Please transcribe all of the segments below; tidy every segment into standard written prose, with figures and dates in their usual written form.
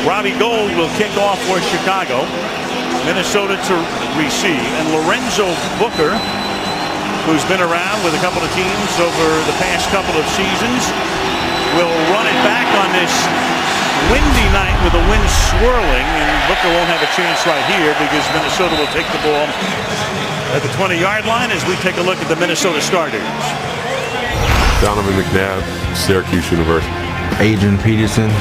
Robbie Gould will kick off for Chicago. Minnesota to receive. And Lorenzo Booker, who's been around with a couple of teams over the past couple of seasons, will run it back on this windy night with the wind swirling. And Booker won't have a chance right here because Minnesota will take the ball at the 20-yard line as we take a look at the Minnesota starters. Donovan McNabb, Syracuse University. Adrian Peterson,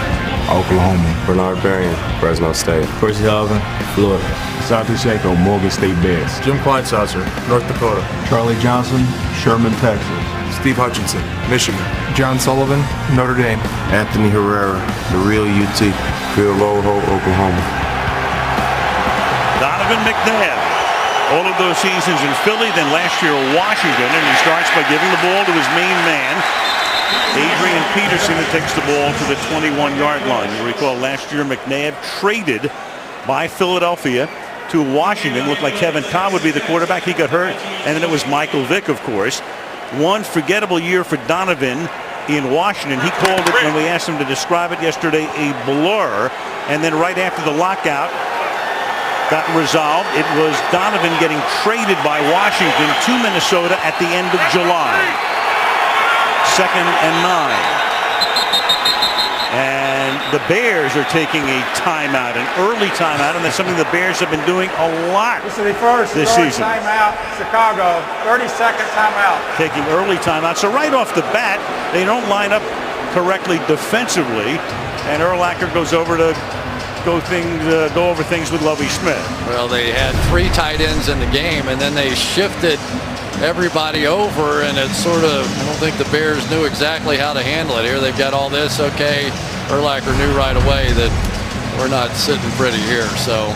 Oklahoma. Bernard Berrien, Fresno State. Percy Harvin, Florida. Satu Shanko, Morgan State Bears. Jim Kleinsasser, North Dakota. Charlie Johnson, Sherman, Texas. Steve Hutchinson, Michigan. John Sullivan, Notre Dame. Anthony Herrera, the real UT. Phil Loho, Oklahoma. Donovan McNabb, all of those seasons in Philly, then last year Washington, and he starts by giving the ball to his main man, Adrian Peterson, that takes the ball to the 21-yard line. You recall last year McNabb traded by Philadelphia to Washington. Looked like Kevin Cobb would be the quarterback. He got hurt, and then it was Michael Vick, of course. One forgettable year for Donovan in Washington. He called it, when we asked him to describe it yesterday, a blur. And then right after the lockout got resolved, it was Donovan getting traded by Washington to Minnesota at the end of July. 2nd and 9. And the Bears are taking a timeout, an early timeout, and that's something the Bears have been doing a lot this is the first this season. Timeout, Chicago, 30-second timeout. Taking early timeout. So right off the bat, they don't line up correctly defensively, and Urlacher goes over to go over things with Lovie Smith. Well, they had 3 tight ends in the game, and then they shifted everybody over, and it's sort of, I don't think the Bears knew exactly how to handle it. Here they've got all this. Okay, Urlacher knew right away that we're not sitting pretty here. So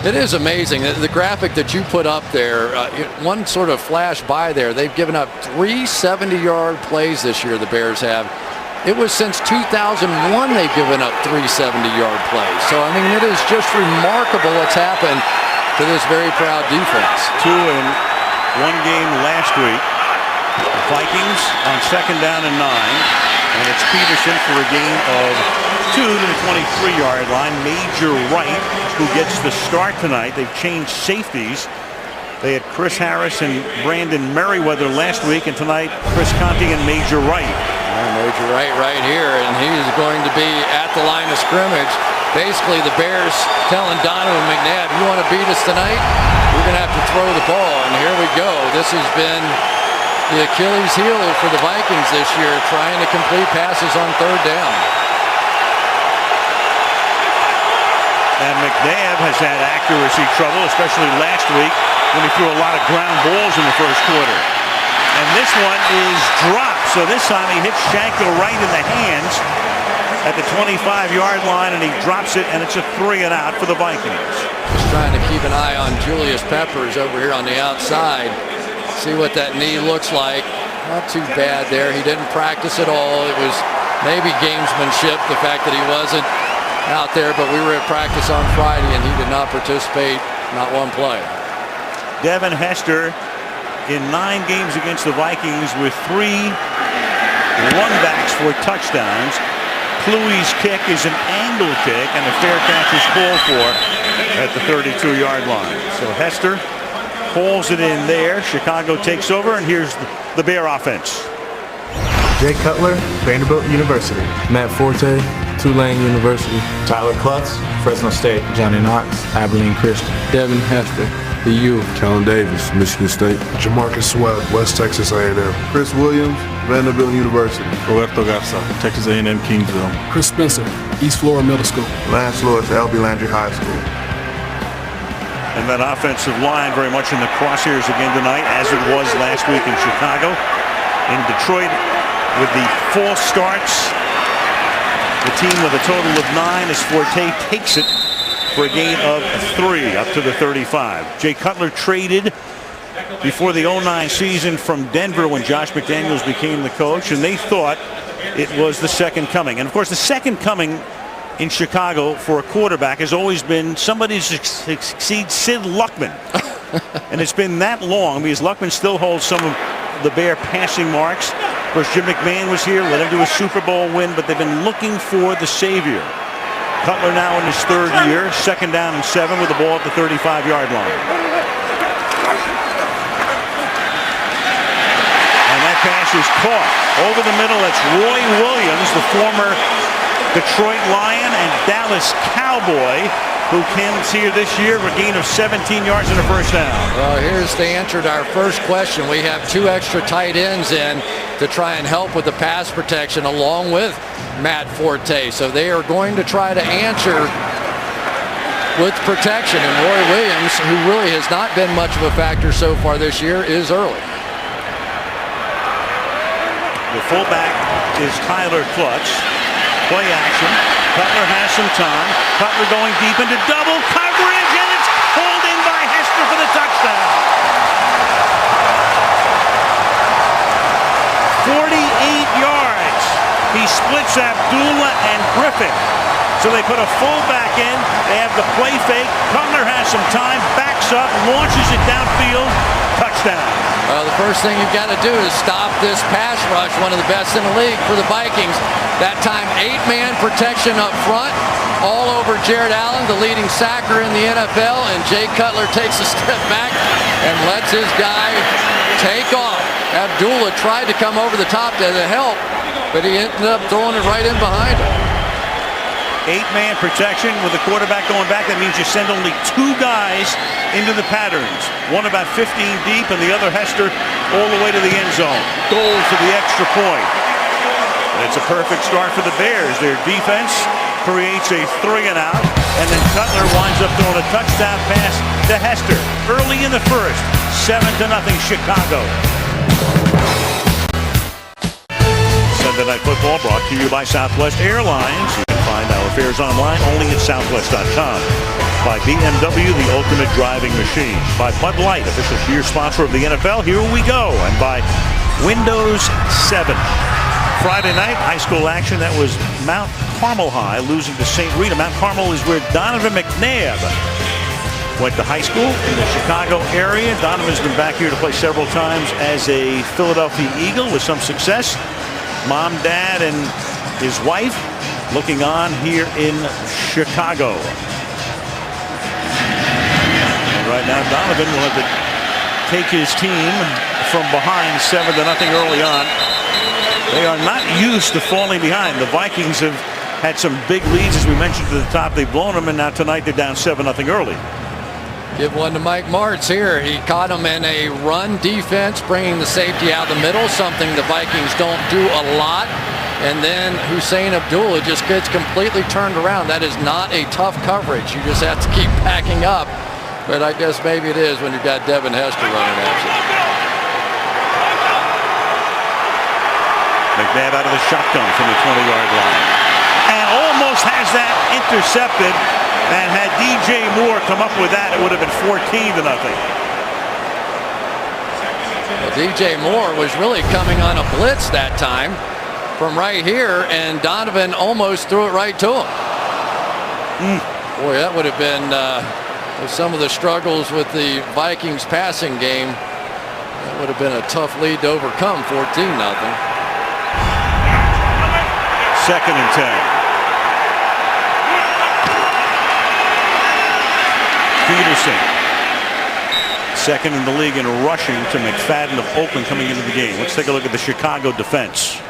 it is amazing. The graphic that you put up there, one sort of flash by there, they've given up 3 70-yard plays this year, the Bears have. It was since 2001 they've given up 3 70-yard plays. So, I mean, it is just remarkable what's happened to this very proud defense. 2 in 1 game last week. The Vikings on 2nd down and 9. And it's Peterson for a gain of 2 to the 23-yard line. Major Wright, who gets the start tonight. They've changed safeties. They had Chris Harris and Brandon Merriweather last week, and tonight Chris Conti and Major Wright. Major Wright right here, and he's going to be at the line of scrimmage. Basically, the Bears telling Donovan McNabb, you want to beat us tonight? We're going to have to throw the ball, and here we go. This has been the Achilles heel for the Vikings this year, trying to complete passes on 3rd down. And McNabb has had accuracy trouble, especially last week when he threw a lot of ground balls in the first quarter. And this one is dropped. So this time he hits Shanko right in the hands at the 25-yard line, and he drops it, and it's a 3 and out for the Vikings. Just trying to keep an eye on Julius Peppers over here on the outside. See what that knee looks like. Not too bad there. He didn't practice at all. It was maybe gamesmanship, the fact that he wasn't out there, but we were at practice on Friday, and he did not participate, not one play. Devin Hester in 9 games against the Vikings with 3 runbacks for touchdowns. Kluwe's kick is an angle kick, and a fair catch is called for at the 32-yard line. So Hester pulls it in there. Chicago takes over, and here's the Bear offense. Jay Cutler, Vanderbilt University. Matt Forte, Tulane University. Tyler Klutz, Fresno State. Johnny Knox, Abilene Christian. Devin Hester, the U. Kellen Davis, Michigan State. Jamarcus Sweat, West Texas A&M. Chris Williams, Vanderbilt University. Roberto Garza, Texas A&M Kingsville. Chris Spencer, East Florida Middle School. Lance Lewis, L.B. Landry High School. And that offensive line very much in the crosshairs again tonight, as it was last week in Chicago. In Detroit, with the false starts, the team with a total of 9 as Forte takes it for a gain of 3 up to the 35. Jay Cutler traded before the 09 season from Denver when Josh McDaniels became the coach, and they thought it was the second coming. And of course, the second coming in Chicago for a quarterback has always been somebody to succeed Sid Luckman. And it's been that long because Luckman still holds some of the Bear passing marks. Of course, Jim McMahon was here, let him do a Super Bowl win, but they've been looking for the savior. Cutler now in his third year, 2nd down and 7 with the ball at the 35-yard line. And that pass is caught over the middle. That's Roy Williams, the former Detroit Lion and Dallas Cowboy, who comes here this year for a gain of 17 yards and a first down. Well, here's the answer to our first question. We have 2 extra tight ends in to try and help with the pass protection along with Matt Forte. So they are going to try to answer with protection. And Roy Williams, who really has not been much of a factor so far this year, is early. The fullback is Tyler Klutz. Play action. Cutler has some time. Cutler going deep into double coverage, and it's pulled in by Hester for the touchdown. 48 yards. He splits Abdullah and Griffin. So they put a fullback in. They have the play fake. Cutler has some time, backs up, launches it downfield. Touchdown. Well, the first thing you've got to do is stop this pass rush, one of the best in the league for the Vikings. That time, 8-man protection up front, all over Jared Allen, the leading sacker in the NFL, and Jay Cutler takes a step back and lets his guy take off. Abdullah tried to come over the top to help, but he ended up throwing it right in behind him. 8-man protection with the quarterback going back. That means you send only 2 guys into the patterns. One about 15 deep and the other Hester all the way to the end zone. Goal for the extra point. And it's a perfect start for the Bears. Their defense creates a 3-and-out, and then Cutler winds up throwing a touchdown pass to Hester early in the first. 7-0 Chicago. Sunday Night Football brought to you by Southwest Airlines. You can find our fares online only at southwest.com. By BMW, the ultimate driving machine. By Bud Light, official beer sponsor of the NFL. Here we go. And by Windows 7. Friday night, high school action. That was Mount Carmel High losing to St. Rita. Mount Carmel is where Donovan McNabb went to high school in the Chicago area. Donovan's been back here to play several times as a Philadelphia Eagle with some success. Mom, dad, and his wife looking on here in Chicago. And right now, Donovan will have to take his team from behind 7-0 early on. They are not used to falling behind. The Vikings have had some big leads, as we mentioned at the top. They've blown them, and now tonight they're down 7-0 early. Give one to Mike Martz here. He caught him in a run defense, bringing the safety out the middle, something the Vikings don't do a lot. And then Hussein Abdullah just gets completely turned around. That is not a tough coverage. You just have to keep backing up. But I guess maybe it is when you've got Devin Hester running at you. McNabb out of the shotgun from the 20-yard line. And almost has that intercepted. And had DJ Moore come up with that, it would have been 14-0. Well, DJ Moore was really coming on a blitz that time from right here, and Donovan almost threw it right to him. Boy, that would have been with some of the struggles with the Vikings passing game. That would have been a tough lead to overcome. 14-0. 2nd and 10. Peterson, 2nd in the league in rushing to McFadden of Oakland coming into the game. Let's take a look at the Chicago defense.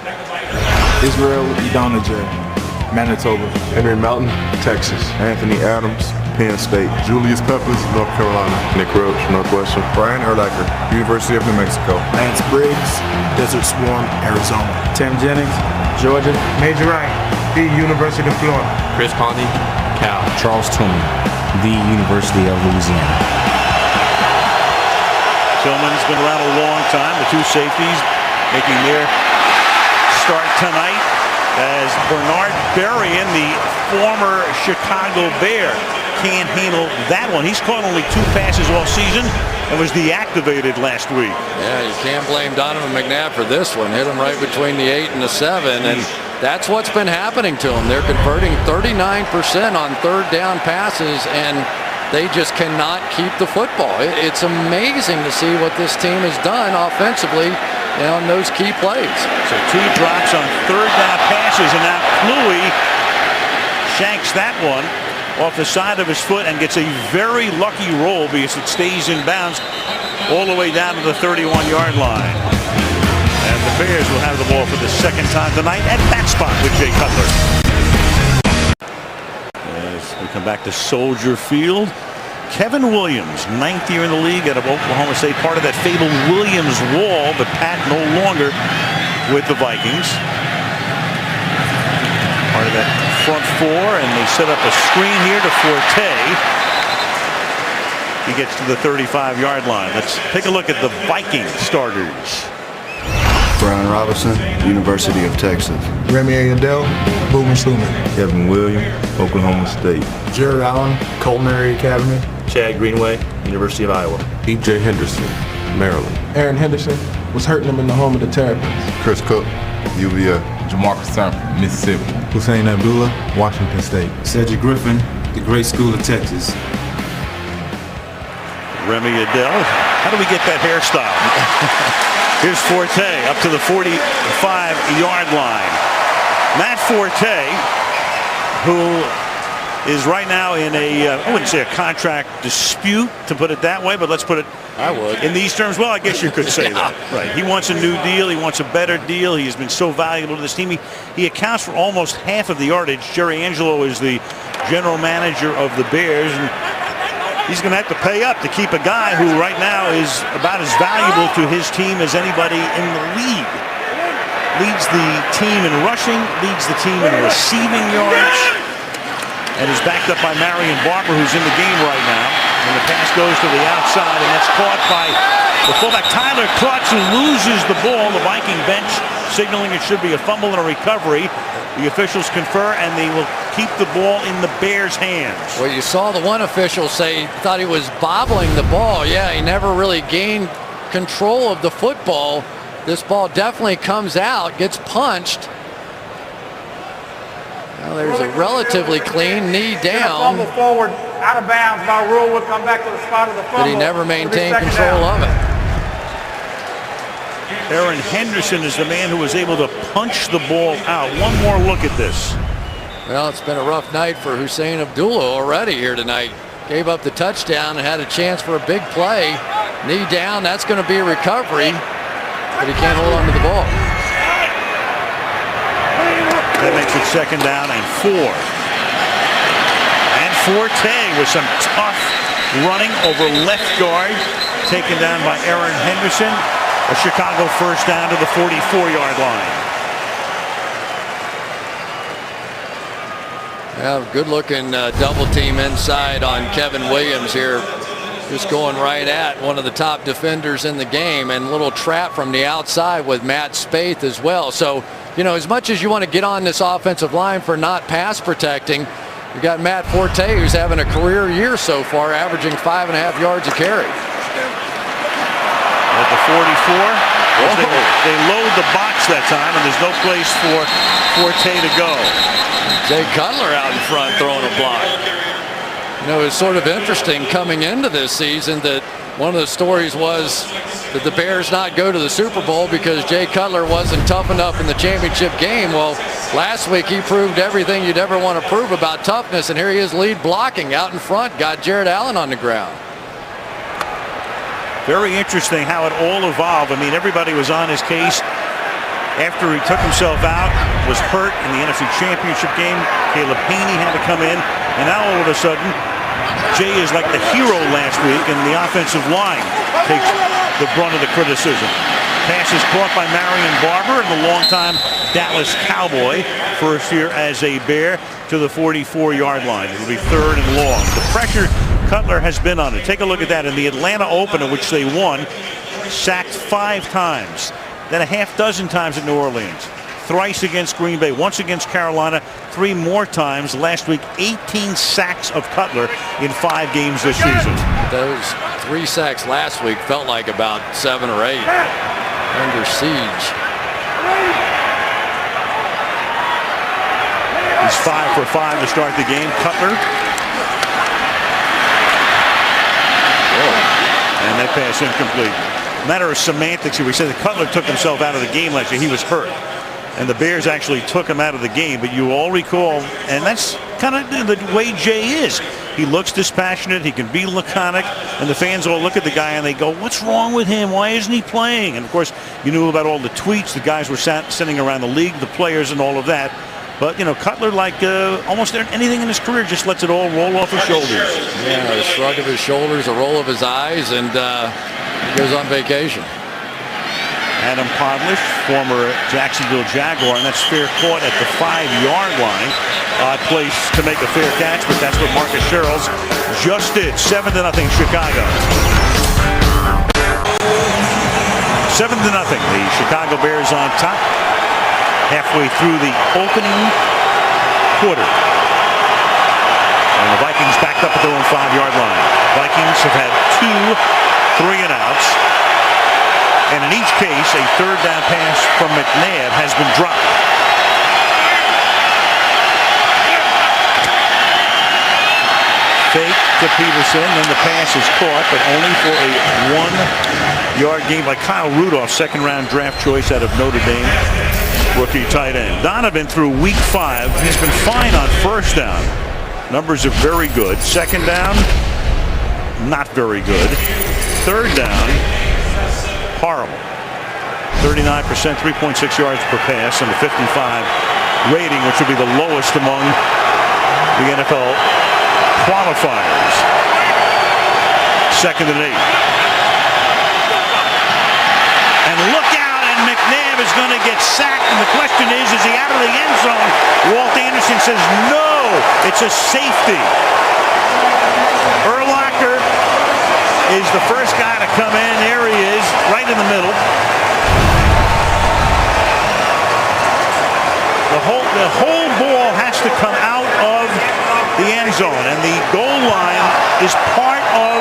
Israel Idonije, Manitoba. Henry Melton, Texas. Anthony Adams, Penn State. Julius Peppers, North Carolina. Nick Roach, Northwestern. Brian Urlacher, University of New Mexico. Lance Briggs, Desert Swarm, Arizona. Tim Jennings, Georgia. Major Wright, the University of Florida. Chris Pondy, Cal. Charles Tillman, the University of Louisiana. Tillman's been around a long time. The 2 safeties making their start tonight as Bernard Berrien, the former Chicago Bear, can't handle that one. He's caught only 2 passes all season and was deactivated last week. Yeah, you can't blame Donovan McNabb for this one. Hit him right between the 8 and the 7, and that's what's been happening to them. They're converting 39% on 3rd down passes, and they just cannot keep the football. It's amazing to see what this team has done offensively on those key plays. So 2 drops on 3rd down passes, and now Kluwe shanks that one off the side of his foot and gets a very lucky roll because it stays in bounds all the way down to the 31-yard line. And the Bears will have the ball for the second time tonight at that spot with Jay Cutler. As we come back to Soldier Field, Kevin Williams, 9th year in the league out of Oklahoma State, part of that fabled Williams wall, but Pat no longer with the Vikings. Part of that front four, and they set up a screen here to Forte. He gets to the 35-yard line. Let's take a look at the Viking starters. Brian Robinson, University of Texas. Remy Adele, Boomer Sooner. Kevin Williams, Oklahoma State. Jared Allen, Culinary Academy. Chad Greenway, University of Iowa. E.J. Henderson, Maryland. Aaron Henderson was hurting him in the home of the Terrapins. Chris Cook, UVA. Jamarcus Temple, Mississippi. Hussein Abdullah, Washington State. Cedric Griffin, the Great School of Texas. Remy Adele. How do we get that hairstyle? Here's Forte up to the 45-yard line. Matt Forte, who is right now in a, I wouldn't say a contract dispute, to put it that way, but let's put it in these terms. Well, I guess you could say that. Right. He wants a new deal. He wants a better deal. He has been so valuable to this team. He accounts for almost half of the yardage. Jerry Angelo is the general manager of the Bears, and he's going to have to pay up to keep a guy who right now is about as valuable to his team as anybody in the league. Leads the team in rushing, leads the team in receiving yards, and is backed up by Marion Barber, who's in the game right now. And the pass goes to the outside, and that's caught by the fullback Tyler Klutz, who loses the ball. The Viking bench signaling it should be a fumble and a recovery. The officials confer, and they will keep the ball in the Bears' hands. Well, you saw the one official say he thought he was bobbling the ball. Yeah, he never really gained control of the football. This ball definitely comes out, gets punched. Well, there's a relatively clean knee down. Fumble forward, out of bounds by rule, will come back to the spot of the fumble. But he never maintained control of it. Aaron Henderson is the man who was able to punch the ball out. One more look at this. Well, it's been a rough night for Hussein Abdullah already here tonight. Gave up the touchdown and had a chance for a big play. Knee down, that's going to be a recovery, but he can't hold on to the ball. That makes it second down and 4. And Forte with some tough running over left guard, taken down by Aaron Henderson. A Chicago first down to the 44-yard line. Yeah, good looking double team inside on Kevin Williams here. Just going right at one of the top defenders in the game, and a little trap from the outside with Matt Spaeth as well. So, you know, as much as you want to get on this offensive line for not pass protecting, you got Matt Forte, who's having a career year so far, averaging 5.5 yards a carry. At the 44, they load the box that time, and there's no place for Forte to go. Jay Cutler out in front throwing a block. You know, it's sort of interesting coming into this season that one of the stories was that the Bears not go to the Super Bowl because Jay Cutler wasn't tough enough in the championship game. Well, last week he proved everything you'd ever want to prove about toughness, and here he is lead blocking out in front, got Jared Allen on the ground. Very interesting how it all evolved. I mean, everybody was on his case after he took himself out, was hurt in the NFC Championship game. Caleb Haney had to come in, and now all of a sudden, Jay is like the hero last week, and the offensive line takes the brunt of the criticism. Pass is caught by Marion Barber, and the longtime Dallas Cowboy, first year as a Bear, to the 44-yard line. It'll be third and long. The pressure Cutler has been on it. Take a look at that. In the Atlanta Open, which they won, sacked 5 times, then a half dozen times at New Orleans, thrice against Green Bay, once against Carolina, 3 more times last week. 18 sacks of Cutler in 5 games this season. Those 3 sacks last week felt like about 7 or 8 under siege. He's 5 for 5 to start the game. Cutler. And that pass incomplete. Matter of semantics here. We said that Cutler took himself out of the game last year. He was hurt. And the Bears actually took him out of the game. But you all recall, and that's kind of the way Jay is. He looks dispassionate. He can be laconic. And the fans all look at the guy and they go, what's wrong with him? Why isn't he playing? And, of course, you knew about all the tweets the guys were sending around the league, the players and all of that. But, Cutler, like almost anything in his career, just lets it all roll off his shoulders. Yeah, a shrug of his shoulders, a roll of his eyes, and he goes on vacation. Adam Podlish, former Jacksonville Jaguar, and that's fair caught at the 5-yard line. Odd place to make a fair catch, but that's what Marcus Sherrills just did. 7-0 Chicago. 7-0. The Chicago Bears on top. Halfway through the opening quarter. And the Vikings backed up at their own 5-yard line. Vikings have had 2 3-and-outs. And in each case, a third down pass from McNabb has been dropped. Fake to Peterson, then the pass is caught, but only for a 1-yard gain by Kyle Rudolph, second-round draft choice out of Notre Dame, rookie tight end. Donovan through week 5. He's been fine on first down. Numbers are very good. Second down, not very good. Third down, horrible. 39%, 3.6 yards per pass, and a 55 rating, which would be the lowest among the NFL qualifiers. 2nd and 8. And look out, and McNabb is going to get sacked, and the question is he out of the end zone? Walt Anderson says no, it's a safety. Urlacher is the first guy to come in. There he is, right in the middle. The whole ball has to come out of the end zone, and the goal line is part of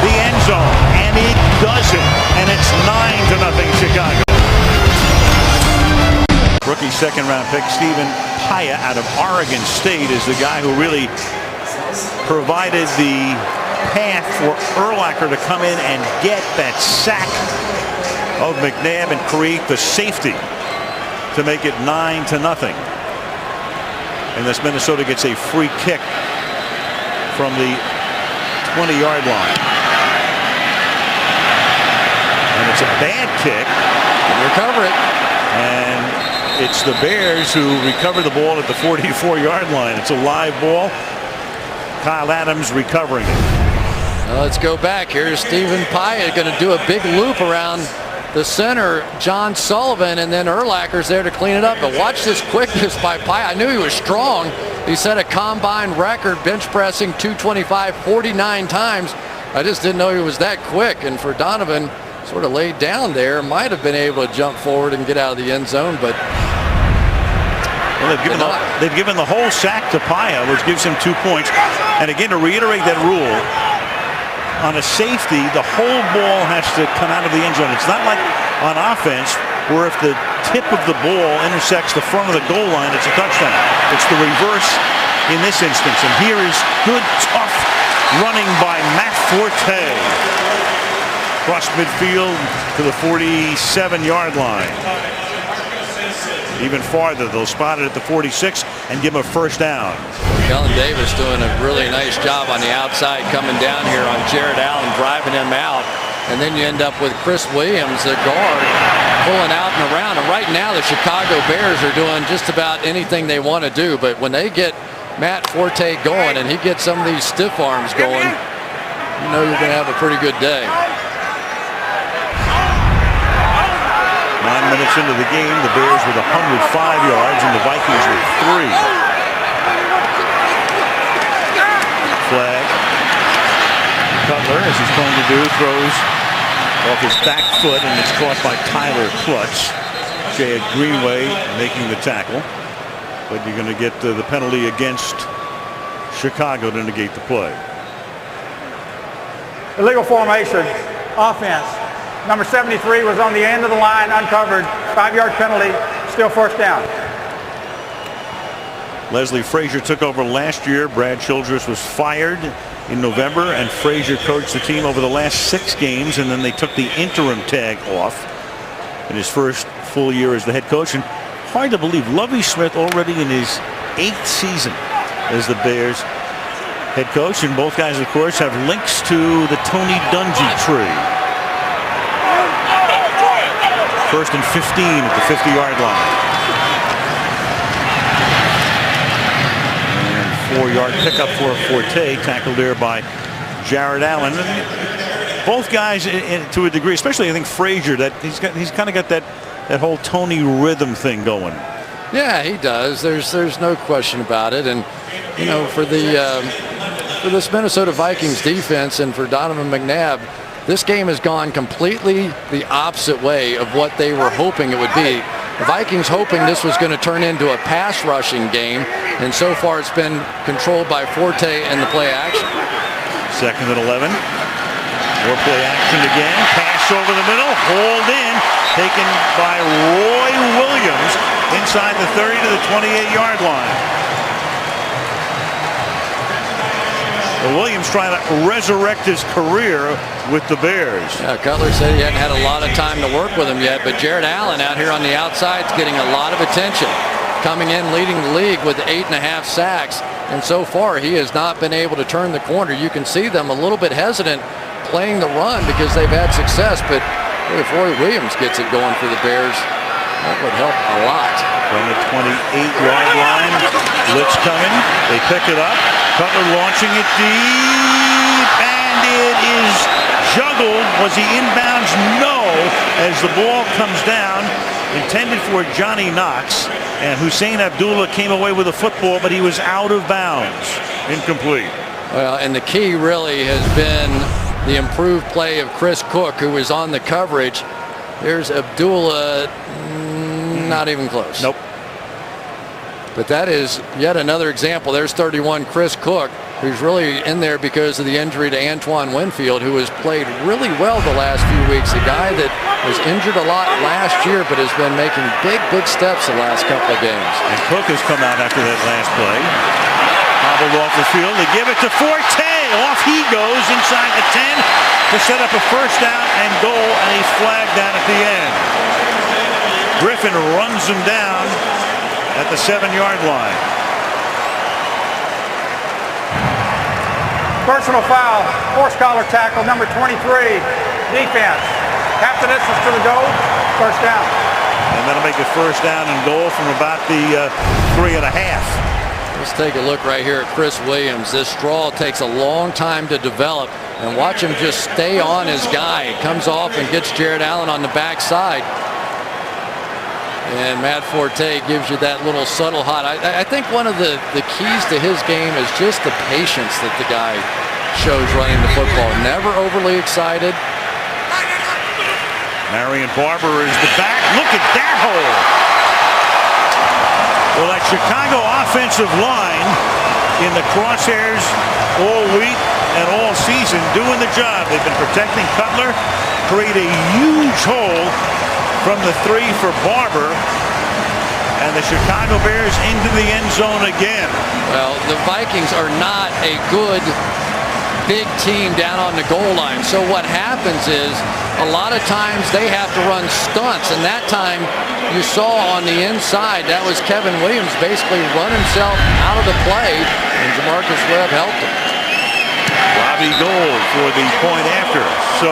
the end zone, and it doesn't, and it's 9-0 Chicago. Rookie second-round pick Stephen Paya out of Oregon State is the guy who really provided the path for Urlacher to come in and get that sack of McNabb and create the safety to make it 9-0. And this Minnesota gets a free kick from the 20-yard line. And it's a bad kick. And recover it. And it's the Bears who recover the ball at the 44-yard line. It's a live ball. Kyle Adams recovering it. Now let's go back. Here's Stephen Paya going to do a big loop around the center, John Sullivan, and then Urlacher's there to clean it up. But watch this quickness by Paya. I knew he was strong. He set a combine record bench pressing 225 49 times. I just didn't know he was that quick. And for Donovan, sort of laid down there, might have been able to jump forward and get out of the end zone, but well, they've given the whole sack to Paya, which gives him 2 points. And again, to reiterate that rule, on a safety, the whole ball has to come out of the end zone. It's not like on offense where if the tip of the ball intersects the front of the goal line, it's a touchdown. It's the reverse in this instance. And here is good, tough running by Matt Forte. Across midfield to the 47-yard line. Even farther, they'll spot it at the 46 and give him a first down. Kellen Davis doing a really nice job on the outside, coming down here on Jared Allen, driving him out. And then you end up with Chris Williams, the guard, pulling out and around. And right now the Chicago Bears are doing just about anything they want to do. But when they get Matt Forte going and he gets some of these stiff arms going, you know you're going to have a pretty good day. 9 minutes into the game, the Bears with 105 yards and the Vikings with 3. Flag. Cutler, as he's going to do, throws off his back foot, and it's caught by Tyler Clutch. Jay Greenway making the tackle, but you're going to get the penalty against Chicago to negate the play. Illegal formation, offense. Number 73 was on the end of the line, uncovered. 5-yard penalty, still first down. Leslie Frazier took over last year. Brad Childress was fired in November, and Frazier coached the team over the last 6 games, and then they took the interim tag off in his first full year as the head coach. And hard to believe, Lovie Smith already in his 8th season as the Bears head coach, and both guys, of course, have links to the Tony Dungy tree. 1st and 15 at the 50-yard line. And 4-yard pickup for Forte, tackled there by Jared Allen. And both guys, to a degree, especially I think Frazier, that he's kind of got that whole Tony rhythm thing going. Yeah, he does. There's no question about it. And you know, for this Minnesota Vikings defense and for Donovan McNabb, this game has gone completely the opposite way of what they were hoping it would be. The Vikings hoping this was going to turn into a pass rushing game, and so far it's been controlled by Forte and the play action. 2nd and 11. More play action again. Pass over the middle. Hauled in. Taken by Roy Williams inside the 30 to the 28-yard line. Williams trying to resurrect his career with the Bears. Yeah, Cutler said he hadn't had a lot of time to work with him yet, but Jared Allen out here on the outside is getting a lot of attention. Coming in leading the league with 8.5 sacks, and so far he has not been able to turn the corner. You can see them a little bit hesitant playing the run because they've had success, but if Roy Williams gets it going for the Bears, that would help a lot. From the 28-yard line, blitz coming. They pick it up. Cutler launching it deep, and it is juggled. Was he inbounds? No, as the ball comes down, intended for Johnny Knox, and Hussein Abdullah came away with the football, but he was out of bounds. Incomplete. Well, and the key really has been the improved play of Chris Cook, who was on the coverage. There's Abdullah, not even close. Nope. But that is yet another example. There's 31 Chris Cook, who's really in there because of the injury to Antoine Winfield, who has played really well the last few weeks. A guy that was injured a lot last year, but has been making big steps the last couple of games. And Cook has come out after that last play. Hobbled off the field. They give it to Forte. Off he goes inside the 10 to set up a first down and goal, and he's flagged down at the end. Griffin runs him down at the 7-yard line. Personal foul, horse collar tackle, number 23, defense. Captain distance to the goal, first down. And that'll make it first down and goal from about the 3.5. Let's take a look right here at Chris Williams. This draw takes a long time to develop, and watch him just stay on his guy. He comes off and gets Jared Allen on the backside. And Matt Forte gives you that little subtle hot. I think one of the keys to his game is just the patience that the guy shows running the football. Never overly excited. Marion Barber is the back. Look at that hole. Well, that Chicago offensive line in the crosshairs all week and all season doing the job. They've been protecting Cutler, create a huge hole from the 3 for Barber, and the Chicago Bears into the end zone again. Well, the Vikings are not a good big team down on the goal line. So what happens is a lot of times they have to run stunts, and that time you saw on the inside that was Kevin Williams basically run himself out of the play, and Jamarcus Webb helped him. Robbie Gould for the point after. So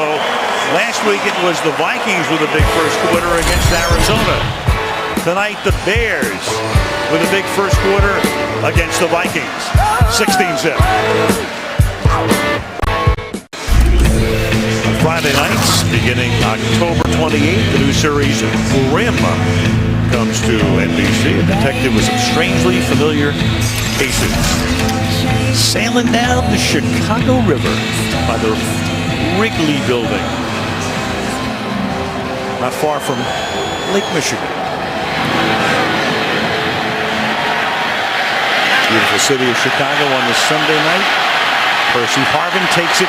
last week it was the Vikings with a big first quarter against Arizona. Tonight the Bears with a big first quarter against the Vikings. 16-zip. Friday nights beginning October 28th, the new series Grimm comes to NBC. A detective with some strangely familiar cases. Sailing down the Chicago River by the Wrigley Building, not far from Lake Michigan. Beautiful city of Chicago on this Sunday night. Percy Harvin takes it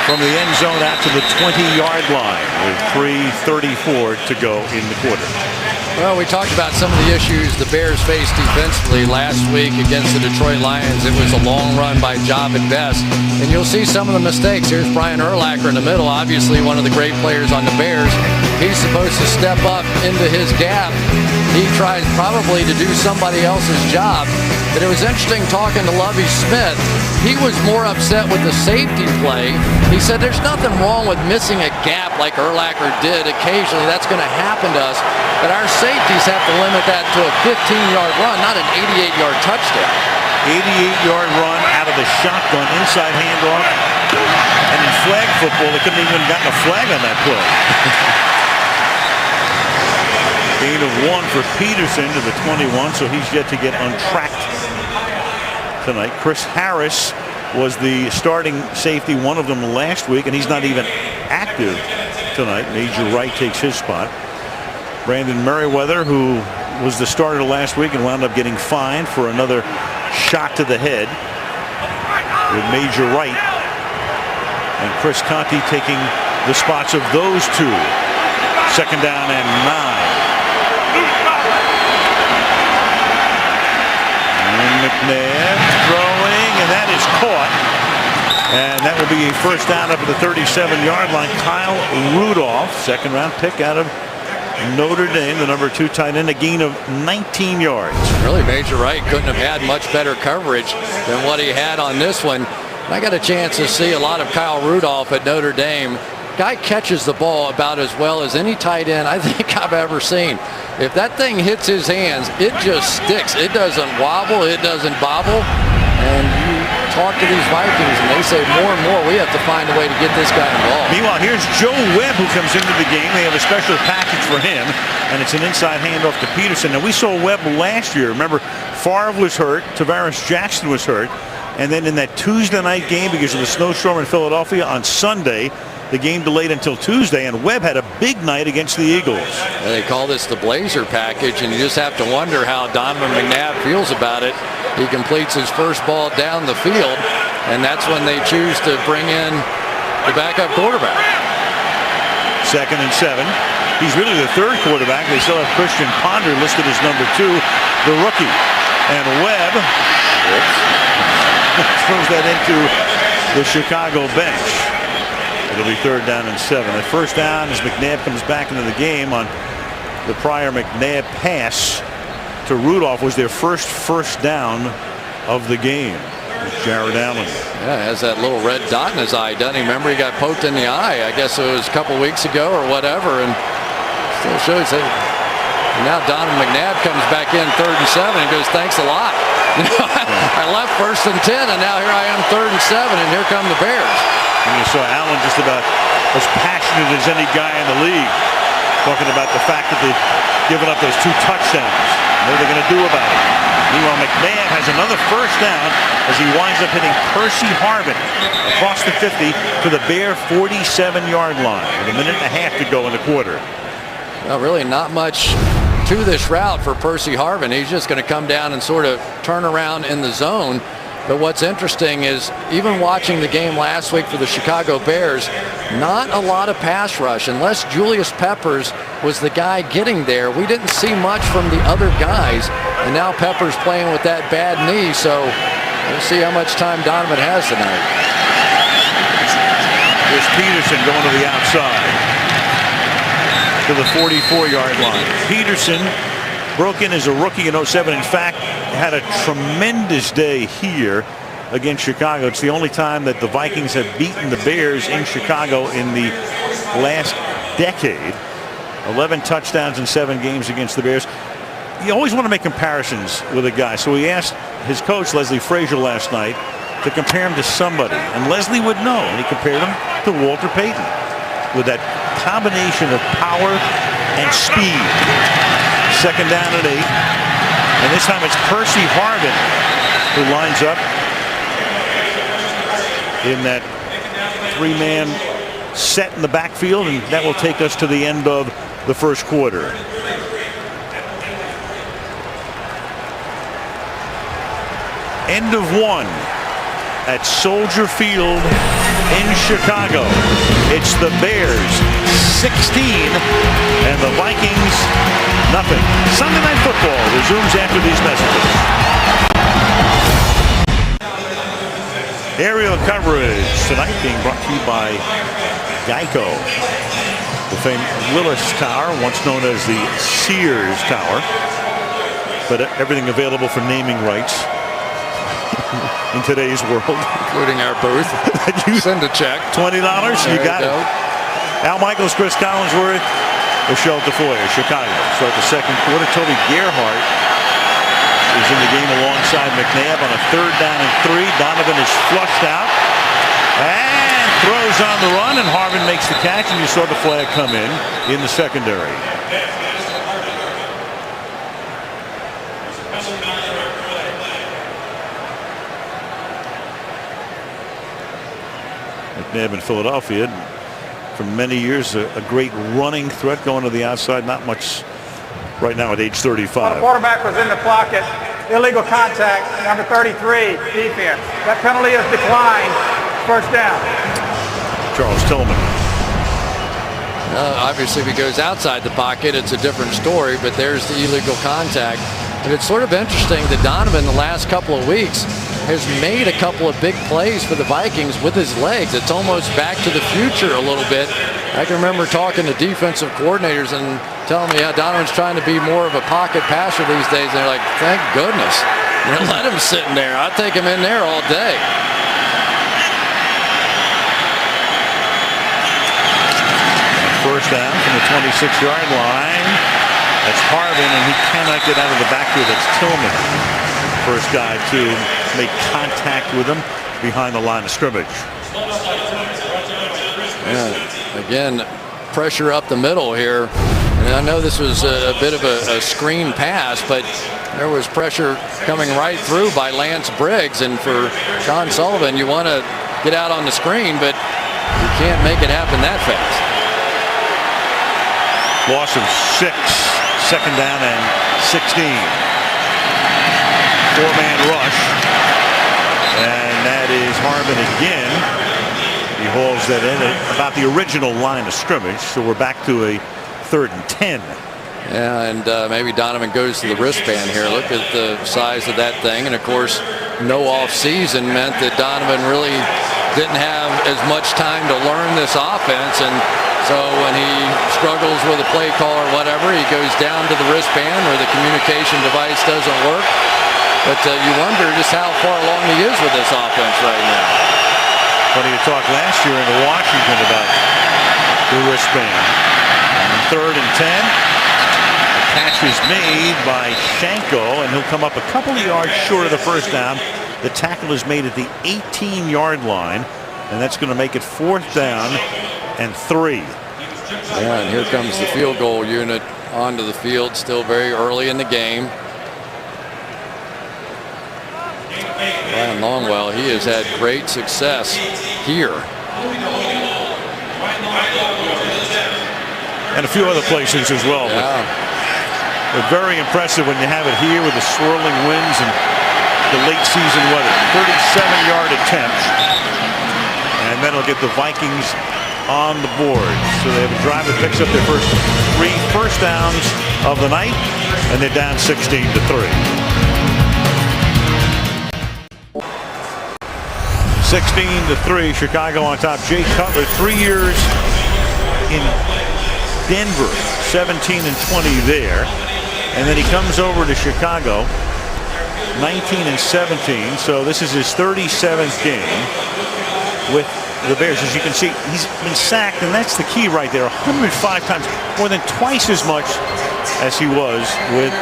from the end zone out to the 20-yard line with 3:34 to go in the quarter. Well, we talked about some of the issues the Bears faced defensively last week against the Detroit Lions. It was a long run by Jabin Best, and you'll see some of the mistakes. Here's Brian Urlacher in the middle, obviously one of the great players on the Bears. He's supposed to step up into his gap, he tries probably to do somebody else's job. But it was interesting talking to Lovie Smith. He was more upset with the safety play. He said there's nothing wrong with missing a gap like Urlacher did. Occasionally that's going to happen to us. But our safeties have to limit that to a 15-yard run, not an 88-yard touchdown. 88-yard run out of the shotgun, inside handoff. And in flag football, they couldn't even gotten a flag on that play. Gain of 1 for Peterson to the 21, so he's yet to get untracked tonight. Chris Harris was the starting safety, one of them last week, and he's not even active tonight. Major Wright takes his spot. Brandon Merriweather, who was the starter last week and wound up getting fined for another shot to the head, with Major Wright and Chris Conti taking the spots of those two. Second down and 9. And McNabb throwing, and that is caught. And that will be a first down up at the 37-yard line. Kyle Rudolph, second-round pick out of Notre Dame, the number 2 tight end, a gain of 19 yards. Really, Major Wright couldn't have had much better coverage than what he had on this one. I got a chance to see a lot of Kyle Rudolph at Notre Dame. Guy catches the ball about as well as any tight end I think I've ever seen. If that thing hits his hands, it just sticks. It doesn't wobble. It doesn't bobble. And you talk to these Vikings, and they say more and more, we have to find a way to get this guy involved. Meanwhile, here's Joe Webb, who comes into the game. They have a special package for him, and it's an inside handoff to Peterson. Now, we saw Webb last year. Remember, Favre was hurt. Tavares Jackson was hurt. And then in that Tuesday night game, because of the snowstorm in Philadelphia on Sunday, the game delayed until Tuesday, and Webb had a big night against the Eagles. They call this the Blazer package, and you just have to wonder how Donovan McNabb feels about it. He completes his first ball down the field, and that's when they choose to bring in the backup quarterback. 2nd and 7. He's really the third quarterback. They still have Christian Ponder listed as number 2, the rookie. And Webb throws that into the Chicago bench. It'll be 3rd down and 7. The first down as McNabb comes back into the game on the prior McNabb pass to Rudolph was their first down of the game. Jared Allen. Yeah, has that little red dot in his eye, doesn't he? Remember, he got poked in the eye. I guess it was a couple weeks ago or whatever, and still shows it. And now Donovan McNabb comes back in 3rd and 7 and goes, thanks a lot. You know, I left 1st and 10, and now here I am 3rd and 7, and here come the Bears. And you saw Allen just about as passionate as any guy in the league, talking about the fact that they've given up those 2 touchdowns. What are they going to do about it? Meanwhile, McNabb has another first down as he winds up hitting Percy Harvin across the 50 to the Bear 47-yard line with a minute and a half to go in the quarter. Well, really not much to this route for Percy Harvin. He's just going to come down and sort of turn around in the zone. But what's interesting is, even watching the game last week for the Chicago Bears, not a lot of pass rush. Unless Julius Peppers was the guy getting there, we didn't see much from the other guys. And now Peppers playing with that bad knee, so we'll see how much time Donovan has tonight. Here's Peterson going to the outside to the 44-yard line. Peterson broke in as a rookie in 07. In fact, had a tremendous day here against Chicago. It's the only time that the Vikings have beaten the Bears in Chicago in the last decade. 11 touchdowns in 7 games against the Bears. You always want to make comparisons with a guy. So he asked his coach, Leslie Frazier, last night to compare him to somebody. And Leslie would know. And he compared him to Walter Payton with that combination of power and speed. 2nd down and 8. And this time it's Percy Harvin who lines up in that 3-man set in the backfield, and that will take us to the end of the first quarter. End of 1 at Soldier Field in Chicago. It's the Bears 16 and the Vikings nothing. Sunday Night Football resumes after these messages. Aerial coverage tonight being brought to you by Geico. The famed Willis Tower, once known as the Sears Tower, but everything available for naming rights in today's world, including our booth. Send a check. $20. You got it. Al Michaels, Chris Collinsworth, Michelle Tafoya, Chicago. Start the second quarter. Toby Gerhart is in the game alongside McNabb on a 3rd down and 3. Donovan is flushed out and throws on the run, and Harvin makes the catch, and you saw the flag come in the secondary. McNabb in Philadelphia for many years, a great running threat going to the outside. Not much right now at age 35. The quarterback was in the pocket. Illegal contact, number 33, defense. That penalty is declined. First down. Charles Tillman. Obviously, if he goes outside the pocket, it's a different story, but there's the illegal contact. And it's sort of interesting that Donovan the last couple of weeks has made a couple of big plays for the Vikings with his legs. It's almost back to the future a little bit. I can remember talking to defensive coordinators and telling me, yeah, Donovan's trying to be more of a pocket passer these days. And they're like, thank goodness. Let him sit in there. I'll take him in there all day. First down from the 26-yard line. That's Harvin, and he cannot get out of the backfield. That's Tillman. First guy to make contact with him behind the line of scrimmage. Yeah, again, pressure up the middle here. And I know this was a bit of a screen pass, but there was pressure coming right through by Lance Briggs. And for Sean Sullivan, you want to get out on the screen, but you can't make it happen that fast. Loss of 6. Second down and 16. 4-man rush. And that is Harvin again. He hauls that in at about the original line of scrimmage. So we're back to a 3rd and 10. Yeah, and maybe Donovan goes to the wristband here. Look at the size of that thing. And, of course, no off-season meant that Donovan really didn't have as much time to learn this offense. And so when he struggles with a play call or whatever, he goes down to the wristband or the communication device doesn't work. But you wonder just how far along he is with this offense right now. Funny to talk last year in Washington about the wristband. 3rd and 10. The catch is made by Shanko, and he'll come up a couple of yards short of the first down. The tackle is made at the 18-yard line, and that's going to make it 4th down and 3. Yeah, and here comes the field goal unit onto the field, still very early in the game. Ryan Longwell, he has had great success here. And a few other places as well. Yeah. But very impressive when you have it here with the swirling winds and the late season weather. 37-yard attempt. And then it'll get the Vikings on the board. So they have a drive that picks up their first 3 first downs of the night, and they're down 16-3. 16-3, Chicago on top. Jay Cutler, 3 years in Denver, 17 and 20 there, and then he comes over to Chicago, 19 and 17. So this is his 37th game with the Bears. As you can see, he's been sacked, and that's the key right there. 105 times, more than twice as much as he was with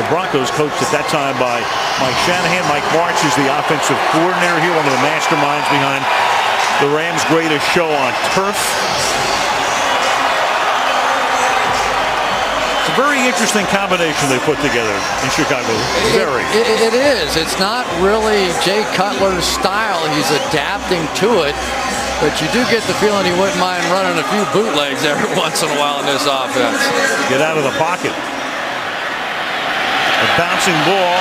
the Broncos, coached at that time by Mike Shanahan. Mike Martz is the offensive coordinator here, one of the masterminds behind the Rams' greatest show on turf. It's a very interesting combination they put together in Chicago. Very. It is. It's not really Jay Cutler's style. He's adapting to it. But you do get the feeling he wouldn't mind running a few bootlegs every once in a while in this offense. Get out of the pocket. A bouncing ball,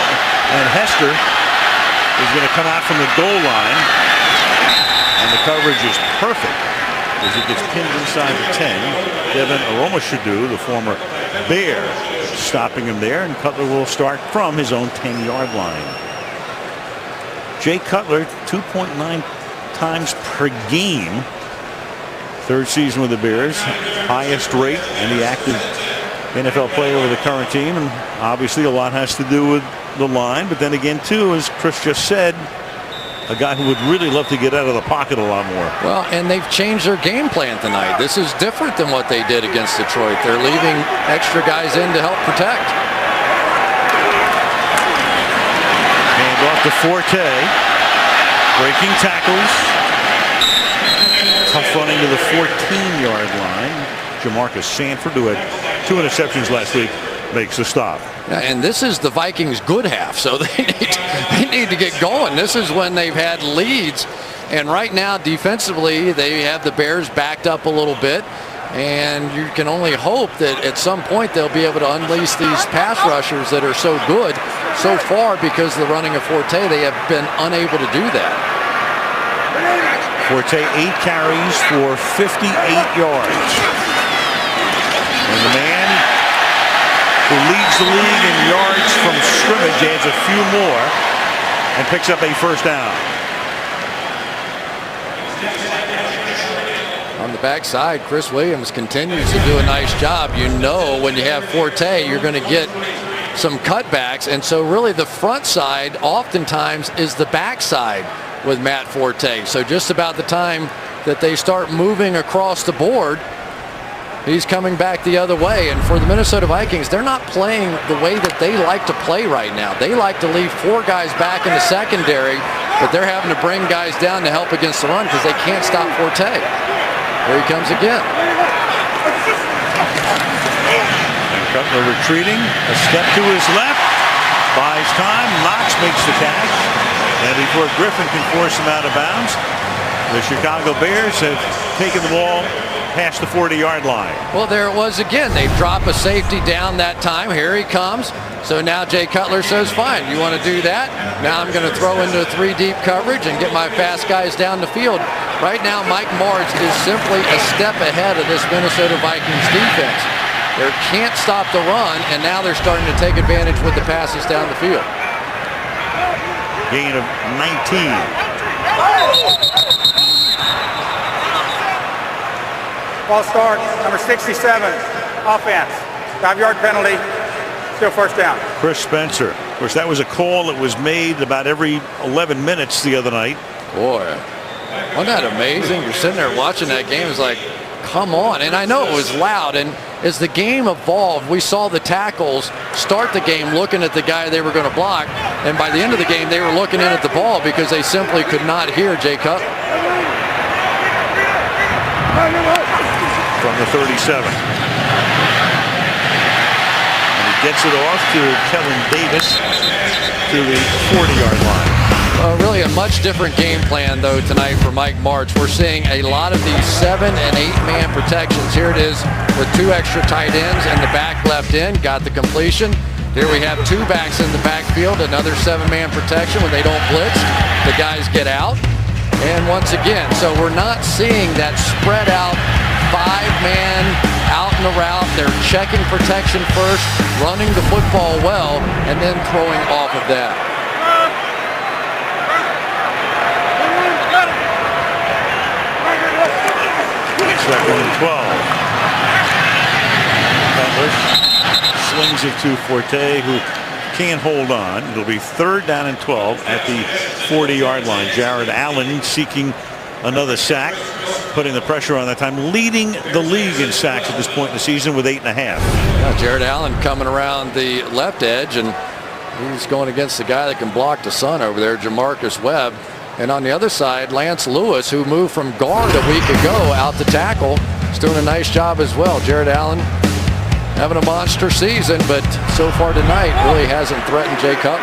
and Hester is going to come out from the goal line. And the coverage is perfect as he gets pinned inside the 10. Devin Aromashodu, the former Bear, stopping him there, and Cutler will start from his own 10-yard line. Jay Cutler, 2.9 times per game Third season with the Bears, highest rate any active NFL player with the current team, and obviously a lot has to do with the line. But then again, too, as Chris just said, a guy who would really love to get out of the pocket a lot more. Well, and they've changed their game plan tonight. This is different than what they did against Detroit. They're leaving extra guys in to help protect. And off to Forte, breaking tackles. Tough running to the 14-yard line. Jamarcus Sanford, who had 2 interceptions last week, makes the stop. Yeah, and this is the Vikings' good half, so they need to get going. This is when they've had leads, and right now defensively they have the Bears backed up a little bit, and you can only hope that at some point they'll be able to unleash these pass rushers that are so good. So far, because of the running of Forte, they have been unable to do that. Forte 8 carries for 58 yards. And the man who leads the league in yards from scrimmage adds a few more and picks up a first down. On the backside, Chris Williams continues to do a nice job. You know, when you have Forte, you're going to get some cutbacks, and so really the front side oftentimes is the backside with Matt Forte. So just about the time that they start moving across the board, he's coming back the other way. And for the Minnesota Vikings, they're not playing the way that they like to play right now. They like to leave 4 guys back in the secondary, but they're having to bring guys down to help against the run because they can't stop Forte. Here he comes again. And Cutler retreating, a step to his left, buys time, Knox makes the catch. And before Griffin can force him out of bounds, the Chicago Bears have taken the ball past the 40-yard line. Well, there it was again. They drop a safety down that time. Here he comes. So now Jay Cutler says, fine, you want to do that? Now I'm going to throw into a 3-deep coverage and get my fast guys down the field. Right now, Mike Martz is simply a step ahead of this Minnesota Vikings defense. They can't stop the run, and now they're starting to take advantage with the passes down the field. Gain of 19. Ball start, number 67, offense. 5-yard penalty, still first down. Chris Spencer. Of course, that was a call that was made about every 11 minutes the other night. Boy, wasn't that amazing? You're sitting there watching that game. It's like, come on. And I know it was loud. And as the game evolved, we saw the tackles start the game looking at the guy they were going to block. And by the end of the game, they were looking in at the ball because they simply could not hear Jay Cutler. From the 37. And he gets it off to Kevin Davis to the 40-yard line. Really a much different game plan, though, tonight for Mike Martz. We're seeing a lot of these 7- and 8-man protections. Here it is with 2 extra tight ends and the back left end. Got the completion. Here we have 2 backs in the backfield. Another 7-man protection. When they don't blitz, the guys get out. And once again, so we're not seeing that spread out 5-man out in the route. They're checking protection first, running the football well, and then throwing off of that. Second and 12. Cutler slings it to Forte, who can't hold on. It'll be 3rd down and 12 at the 40-yard line. Jared Allen seeking another sack, putting the pressure on that time, leading the league in sacks at this point in the season with 8.5. Yeah, Jared Allen coming around the left edge, and he's going against the guy that can block the sun over there, Jamarcus Webb. And on the other side, Lance Lewis, who moved from guard a week ago out to tackle, is doing a nice job as well. Jared Allen having a monster season, but so far tonight really hasn't threatened Jay Cutler.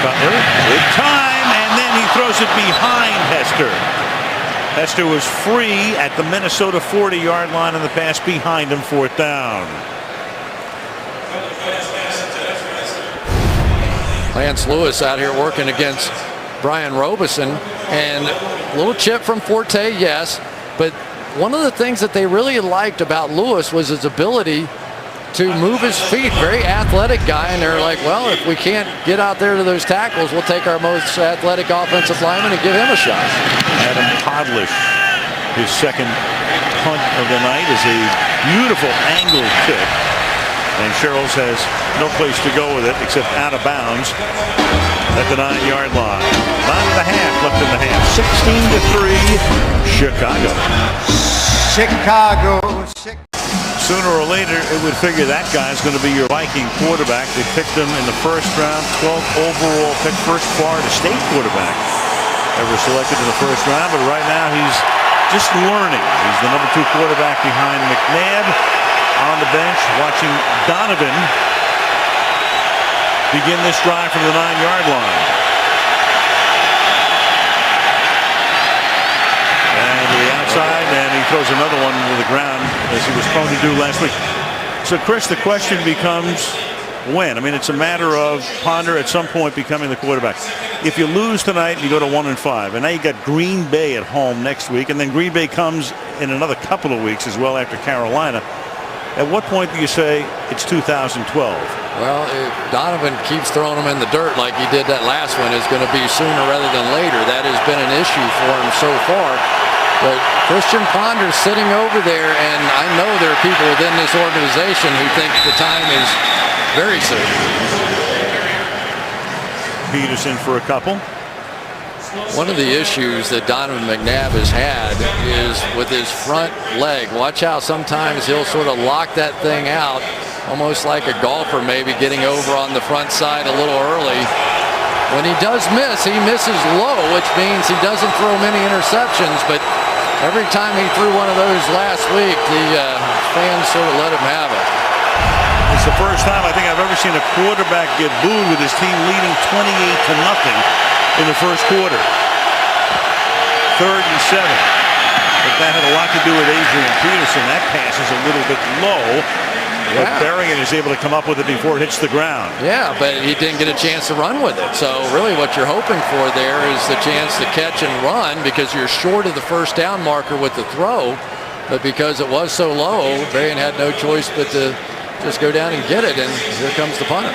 Cutler with time, and then he throws it behind Hester. Hester was free at the Minnesota 40-yard line, and the pass behind him, 4th down. Lance Lewis out here working against Brian Robeson, and a little chip from Forte, yes, but one of the things that they really liked about Lewis was his ability to move his feet. Very athletic guy, and they're like, well, if we can't get out there to those tackles, we'll take our most athletic offensive lineman and give him a shot. Adam Podlish, his second punt of the night, is a beautiful angled kick. And Sherrills has no place to go with it except out of bounds at the 9-yard line. 9.5 left in the half. 16-3, Chicago. Sooner or later, it would figure that guy's going to be your Viking quarterback. They picked him in the first round, 12th overall pick, first Florida State quarterback ever selected in the first round. But right now, he's just learning. He's the number 2 quarterback behind McNabb. On the bench, watching Donovan begin this drive from the 9-yard line. And to the outside, and he throws another one to the ground as he was prone to do last week. So, Chris, the question becomes when? I mean, it's a matter of Ponder at some point becoming the quarterback. If you lose tonight and you go to 1-5, and now you got Green Bay at home next week, and then Green Bay comes in another couple of weeks as well after Carolina. At what point do you say it's 2012? Well, if Donovan keeps throwing him in the dirt like he did that last one, it's going to be sooner rather than later. That has been an issue for him so far. But Christian Ponder's sitting over there, and I know there are people within this organization who think the time is very soon. Peterson for a couple. One of the issues that Donovan McNabb has had is with his front leg. Watch how sometimes he'll sort of lock that thing out, almost like a golfer maybe getting over on the front side a little early. When he does miss, he misses low, which means he doesn't throw many interceptions, but every time he threw one of those last week, the fans sort of let him have it. It's the first time I think I've ever seen a quarterback get booed with his team leading 28-0 in the first quarter. 3rd and 7. But that had a lot to do with Adrian Peterson. That pass is a little bit low. But Berrien is able to come up with it before it hits the ground. Yeah, but he didn't get a chance to run with it. So really what you're hoping for there is the chance to catch and run, because you're short of the first down marker with the throw. But because it was so low, Berrien had no choice but to just go down and get it. And here comes the punter.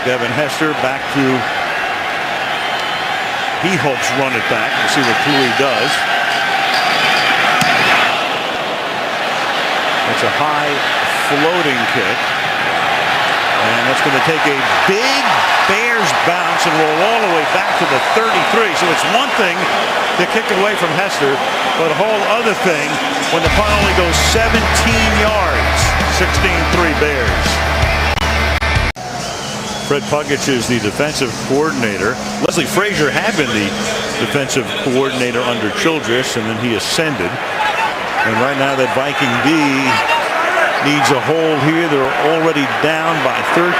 Devin Hester back to, he hopes run it back. We'll see what Cooley does. It's a high floating kick. And that's going to take a big Bears bounce and roll all the way back to the 33. So it's one thing to kick away from Hester, but a whole other thing when the punt only goes 17 yards. 16-3 Bears. Fred Puckett is the defensive coordinator. Leslie Frazier had been the defensive coordinator under Childress, and then he ascended. And right now that Viking D needs a hold here. They're already down by 13.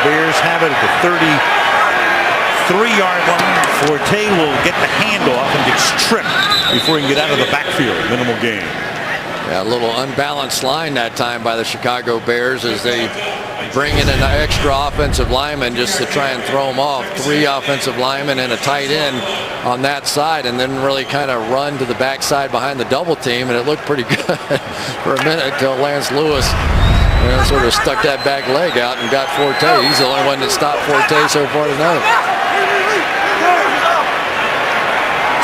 Bears have it at the 33-yard line. Forte will get the handoff and get stripped before he can get out of the backfield. Minimal gain. Yeah, a little unbalanced line that time by the Chicago Bears as they bring in an extra offensive lineman just to try and throw them off. 3 offensive linemen and a tight end on that side, and then really kind of run to the backside behind the double team, and it looked pretty good for a minute until Lance Lewis sort of stuck that back leg out and got Forte. He's the only one that stopped Forte so far tonight.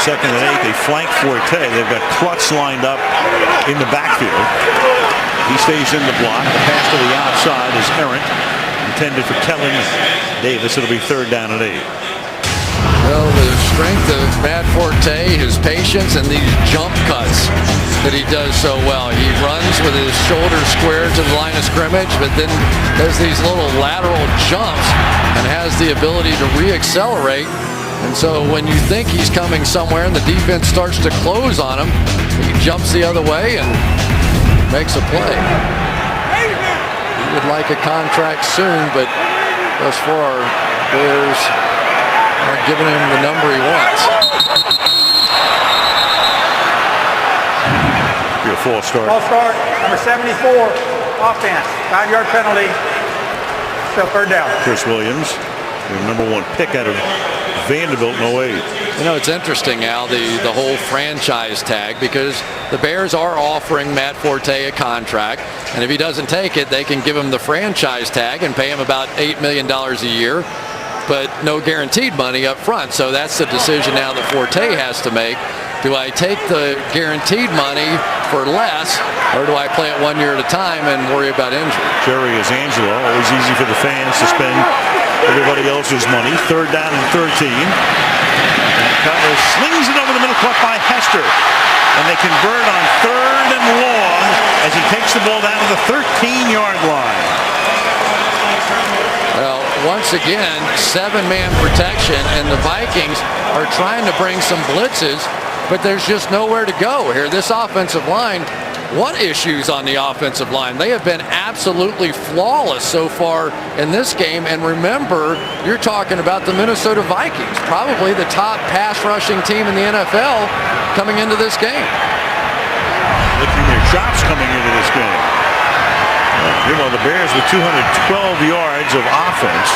2nd and 8, they flank Forte. They've got Klutz lined up in the backfield. He stays in the block. The pass to the outside is errant, intended for Kellen Davis. It'll be 3rd down and 8. Well, the strength of Matt Forte, his patience, and these jump cuts that he does so well. He runs with his shoulders squared to the line of scrimmage, but then does these little lateral jumps and has the ability to re-accelerate. And so when you think he's coming somewhere and the defense starts to close on him, he jumps the other way and makes a play. He would like a contract soon, but thus far, Bears aren't giving him the number he wants. Be a false start. False start, number 74, offense, 5-yard penalty, still 3rd down. Chris Williams, the number 1 pick out of Vanderbilt in 08. You know, it's interesting, Al, the whole franchise tag, because the Bears are offering Matt Forte a contract, and if he doesn't take it, they can give him the franchise tag and pay him about $8 million a year, but no guaranteed money up front. So that's the decision now that Forte has to make. Do I take the guaranteed money for less, or do I play it 1 year at a time and worry about injury? Jerry is Angelo. Always easy for the fans to spend everybody else's money. 3rd down and 13. Cutler slings it over the middle, caught by Hester. And they convert on 3rd and long as he takes the ball down to the 13-yard line. Well, once again, 7-man protection, and the Vikings are trying to bring some blitzes, but there's just nowhere to go here. This offensive line, what issues on the offensive line? They have been absolutely flawless so far in this game. And remember, you're talking about the Minnesota Vikings, probably the top pass rushing team in the NFL coming into this game. Licking their chops coming into this game. Meanwhile, the Bears with 212 yards of offense.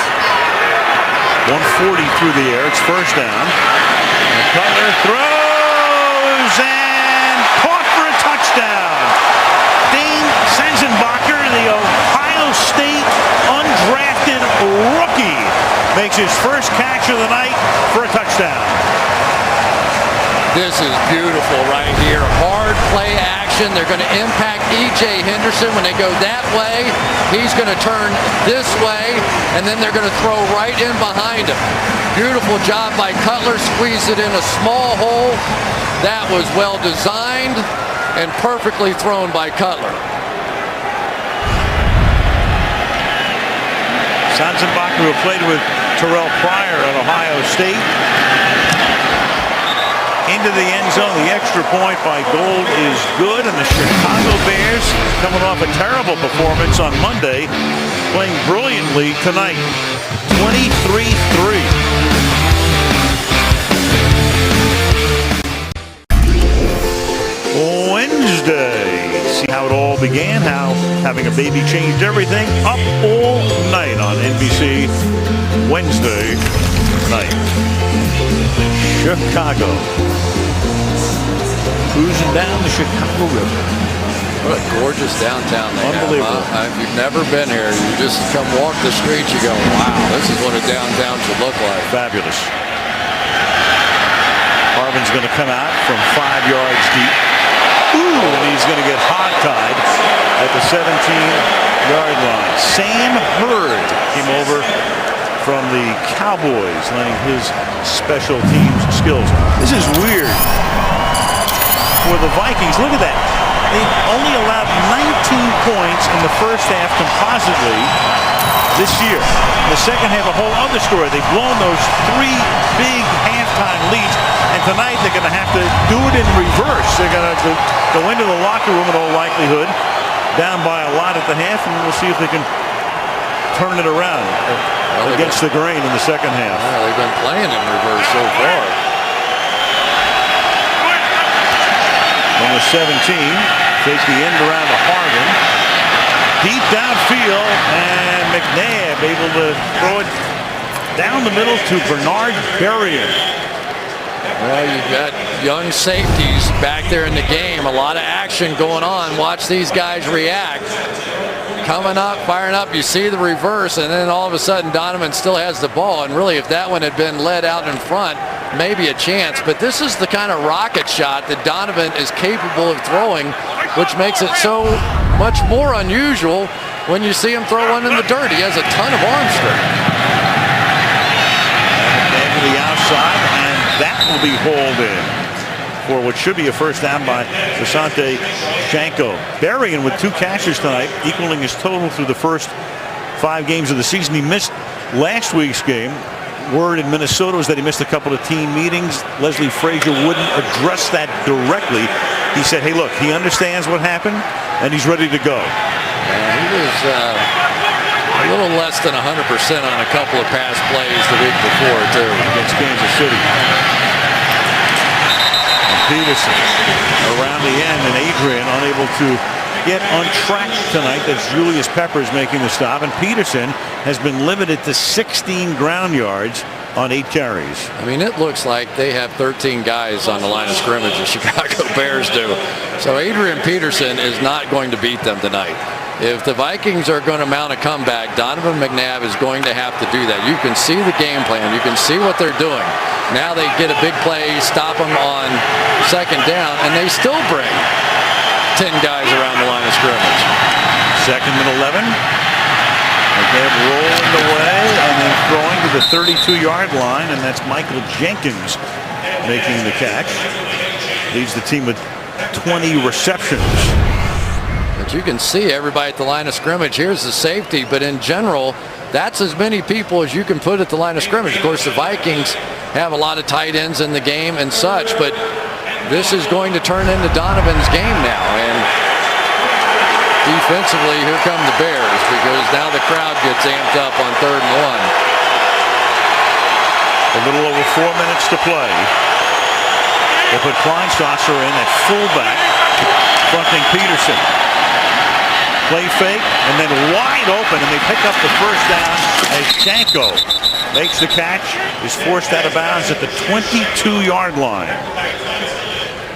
140 through the air. It's 1st down. And Cutler throws and caught for a touchdown. Dane Senzenbacher, the Ohio State undrafted rookie, makes his first catch of the night for a touchdown. This is beautiful right here. Hard play action. They're going to impact E.J. Henderson. When they go that way, he's going to turn this way, and then they're going to throw right in behind him. Beautiful job by Cutler. Squeezed it in a small hole. That was well designed and perfectly thrown by Cutler. Senzenbacher, who played with Terrell Pryor at Ohio State. Into the end zone. The extra point by Gold is good, and the Chicago Bears, coming off a terrible performance on Monday, playing brilliantly tonight. 23-3. Wednesday. See how it all began, how having a baby changed everything. Up all night on NBC Wednesday night. Chicago. Cruising down the Chicago River. What a gorgeous downtown they Unbelievable. have. If you've never been here, you just come walk the streets, you go, wow, this is what a downtown should look like. Fabulous. Harvin's going to come out from 5 yards deep. Ooh, and he's going to get hog-tied at the 17-yard line. Sam Hurd came over from the Cowboys, lending his special teams skills. This is weird for the Vikings. Look at that. They only allowed 19 points in the first half compositely this year. In the second half, a whole other story. They've blown those 3 big halftime leads, and tonight they're going to have to do it in reverse. They're going to go into the locker room in all likelihood, down by a lot at the half, and we'll see if they can turn it around against the grain in the second half. Well, they've been playing in reverse so far. Number 17 takes the end around to Harvin. Deep downfield, and McNabb able to throw it down the middle to Bernard Berrien. Well, you've got young safeties back there in the game. A lot of action going on. Watch these guys react. Coming up, firing up, you see the reverse, and then all of a sudden Donovan still has the ball. And really, if that one had been led out in front, maybe a chance. But this is the kind of rocket shot that Donovan is capable of throwing, which makes it so much more unusual when you see him throw one in the dirt. He has a ton of arm strength. And to the outside, and that will be hauled in for what should be a first down by Asante Shanko. Berrien with 2 catches tonight, equaling his total through the first 5 games of the season. He missed last week's game. Word in Minnesota was that he missed a couple of team meetings. Leslie Frazier wouldn't address that directly. He said, hey, look, he understands what happened, and he's ready to go. He was a little less than 100% on a couple of pass plays the week before, too, against Kansas City. Peterson around the end, and Adrian unable to get on track tonight. That's Julius Peppers making the stop, and Peterson has been limited to 16 ground yards on 8 carries. I mean, it looks like they have 13 guys on the line of scrimmage, the Chicago Bears do. So Adrian Peterson is not going to beat them tonight. If the Vikings are going to mount a comeback, Donovan McNabb is going to have to do that. You can see the game plan. You can see what they're doing. Now they get a big play, stop them on second down, and they still bring 10 guys around the line of scrimmage. 2nd and 11. McNabb rolling away and then throwing to the 32-yard line, and that's Michael Jenkins making the catch. Leads the team with 20 receptions. But you can see everybody at the line of scrimmage. Here's the safety, but in general, that's as many people as you can put at the line of scrimmage. Of course, the Vikings have a lot of tight ends in the game and such, but this is going to turn into Donovan's game now. And defensively, here come the Bears, because now the crowd gets amped up on 3rd and 1. A little over 4 minutes to play. They put Kleinsasser in at fullback, fronting Peterson. Play fake, and then wide open, and they pick up the first down as Shanko makes the catch, is forced out of bounds at the 22-yard line.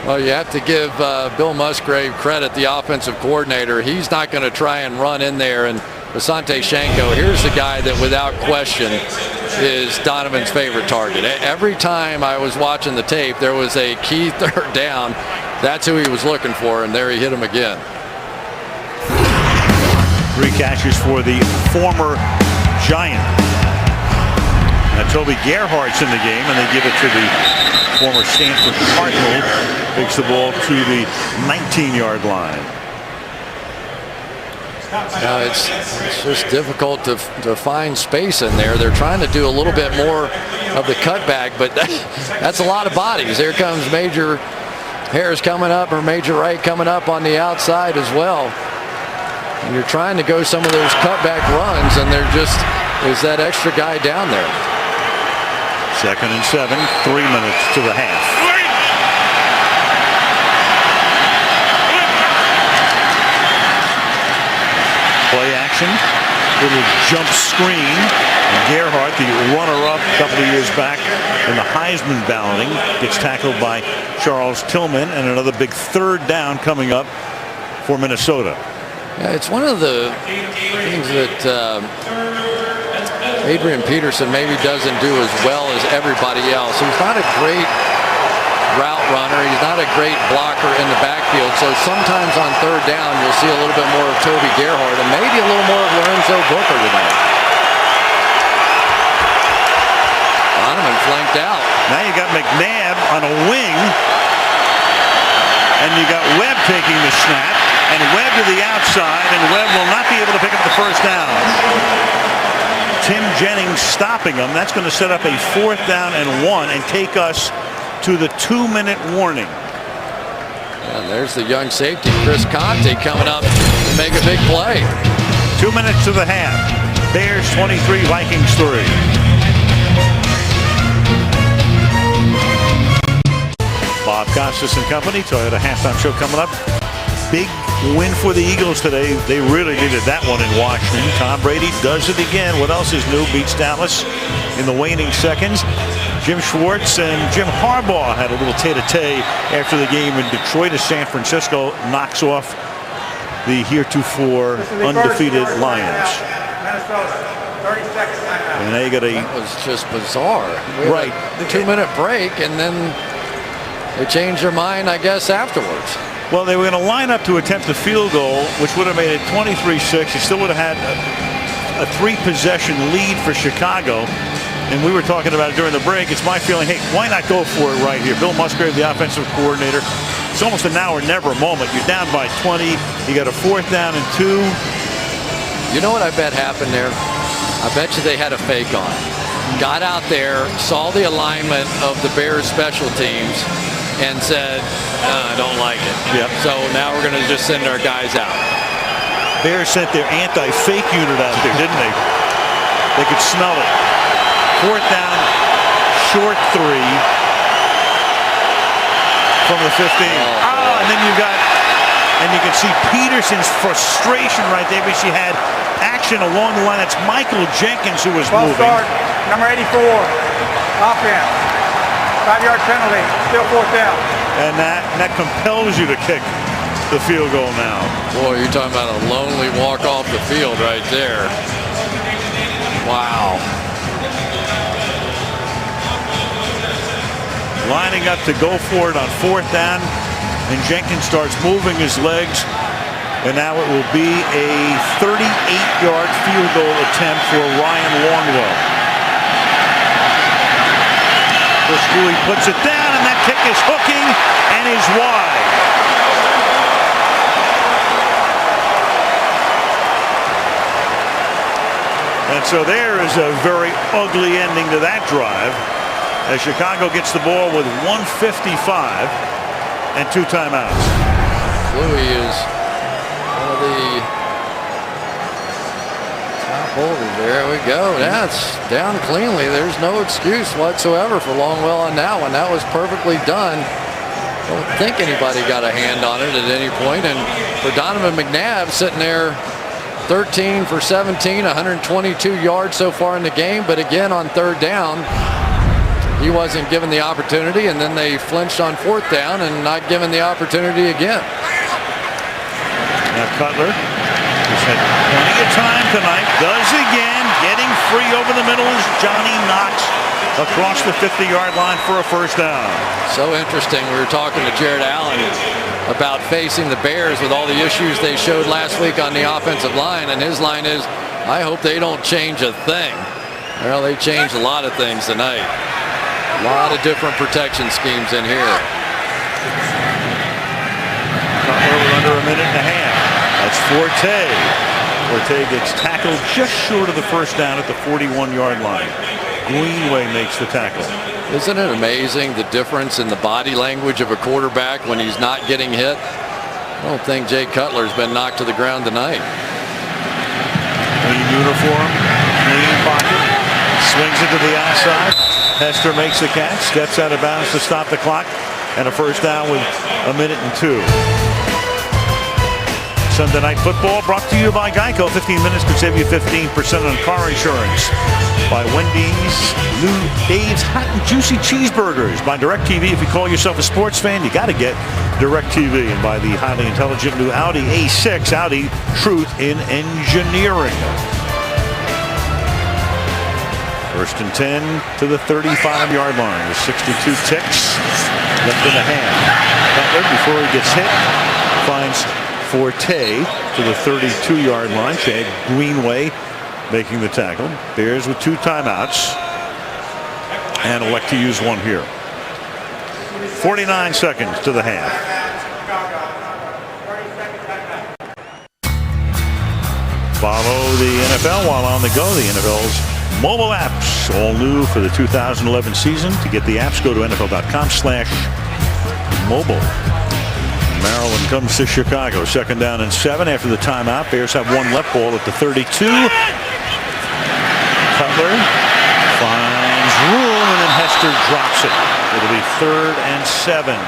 Well, you have to give Bill Musgrave credit, the offensive coordinator. He's not going to try and run in there. And Asante Shanko, here's the guy that without question is Donovan's favorite target. Every time I was watching the tape, there was a key 3rd down. That's who he was looking for, and there he hit him again. 3 catches for the former Giant. Now Toby Gerhardt's in the game, and they give it to the former Stanford Cardinal. Takes the ball to the 19-yard line. Now it's just difficult to find space in there. They're trying to do a little bit more of the cutback, but that's a lot of bodies. Here comes Major Harris coming up, or Major Wright coming up on the outside as well. And you're trying to go some of those cutback runs, and there just is that extra guy down there. 2nd and 7, 3 minutes to the half. Play action, little jump screen. And Gerhardt, the runner-up a couple of years back in the Heisman balloting, gets tackled by Charles Tillman, and another big 3rd down coming up for Minnesota. Yeah, it's one of the things that Adrian Peterson maybe doesn't do as well as everybody else. He's not a great route runner. He's not a great blocker in the backfield. So sometimes on 3rd down, you'll see a little bit more of Toby Gerhardt and maybe a little more of Lorenzo Booker tonight. Donovan flanked out. Now you got McNabb on a wing, and you got Webb taking the snap, and Webb to the outside, and Webb will not be able to pick up the first down. Tim Jennings stopping him. That's going to set up a 4th down and 1 and take us to the 2-minute warning. And there's the young safety, Chris Conte, coming up to make a big play. 2 minutes to the half. Bears 23, Vikings 3. Bob Costas and company, Toyota halftime show coming up. Big win for the Eagles today. They really needed that one in Washington. Tom Brady does it again. What else is new? Beats Dallas in the waning seconds. Jim Schwartz and Jim Harbaugh had a little tete-a-tete after the game in Detroit as San Francisco knocks off the heretofore undefeated Lions. And now you got That was just bizarre. Right. The 2-minute break, and then they changed their mind, I guess, afterwards. Well, they were going to line up to attempt a field goal, which would have made it 23-6. You still would have had a 3-possession lead for Chicago. And we were talking about it during the break. It's my feeling, hey, why not go for it right here? Bill Musgrave, the offensive coordinator. It's almost a now or never moment. You're down by 20. You got a 4th down and 2. You know what I bet happened there? I bet you they had a fake on. Got out there, saw the alignment of the Bears special teams, and said, I don't like it. Yep. So now we're going to just send our guys out. Bears sent their anti-fake unit out there, didn't they? They could smell it. 4th down, short 3 from the 15. And then you've got And you can see Peterson's frustration right there because she had action along the line. That's Michael Jenkins who was moving. Start, number 84, offense. 5-yard penalty, still 4th down. And that compels you to kick the field goal now. Boy, you're talking about a lonely walk off the field right there. Wow. Lining up to go for it on 4th down, and Jenkins starts moving his legs, and now it will be a 38-yard field goal attempt for Ryan Longwell. He puts it down, and that kick is hooking and is wide. And so there is a very ugly ending to that drive, as Chicago gets the ball with 1:55 and 2 timeouts. Louis is one of the top holders. There we go. That's down cleanly. There's no excuse whatsoever for Longwell on that one. That was perfectly done. Don't think anybody got a hand on it at any point. And for Donovan McNabb sitting there 13 for 17, 122 yards so far in the game. But again, on 3rd down, he wasn't given the opportunity, and then they flinched on 4th down and not given the opportunity again. Now Cutler has had plenty of time tonight. Does again. Getting free over the middle is Johnny Knox across the 50-yard line for a 1st down. So interesting. We were talking to Jared Allen about facing the Bears with all the issues they showed last week on the offensive line, and his line is, I hope they don't change a thing. Well, they changed a lot of things tonight. A lot of different protection schemes in here. Cutler with under a minute and a half. That's Forte. Forte gets tackled just short of the 1st down at the 41-yard line. Greenway makes the tackle. Isn't it amazing the difference in the body language of a quarterback when he's not getting hit? I don't think Jay Cutler's been knocked to the ground tonight. Clean uniform, clean pocket, swings it to the outside. Hester makes the catch, steps out of bounds to stop the clock, and a 1st down with a minute and 2. Sunday Night Football brought to you by Geico. 15 minutes could save you 15% on car insurance. By Wendy's new Dave's Hot and Juicy Cheeseburgers. By DirecTV. If you call yourself a sports fan, you got to get DirecTV. And by the highly intelligent new Audi A6. Audi, truth in engineering. 1st and 10 to the 35-yard line. With 62 ticks left in the hand. Cutler, before he gets hit, finds Forte to the 32-yard line. Chad Greenway making the tackle. Bears with 2 timeouts and elect to use one here. 49 seconds to the half. Follow the NFL while on the go. The NFL's mobile apps, all new for the 2011 season. To get the apps, go to NFL.com/mobile. Maryland comes to Chicago. 2nd down and 7 after the timeout. Bears have 1 left, ball at the 32. Cutler finds room, and then Hester drops it. It'll be 3rd and 7.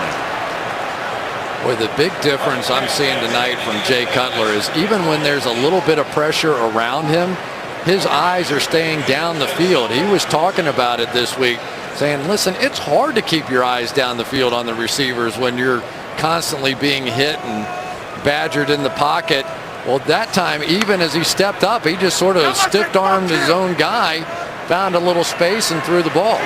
Boy, the big difference I'm seeing tonight from Jay Cutler is even when there's a little bit of pressure around him, his eyes are staying down the field. He was talking about it this week, saying, listen, it's hard to keep your eyes down the field on the receivers when you're constantly being hit and badgered in the pocket. Well, that time, even as he stepped up, he just sort of stiff-armed his own guy, found a little space and threw the ball.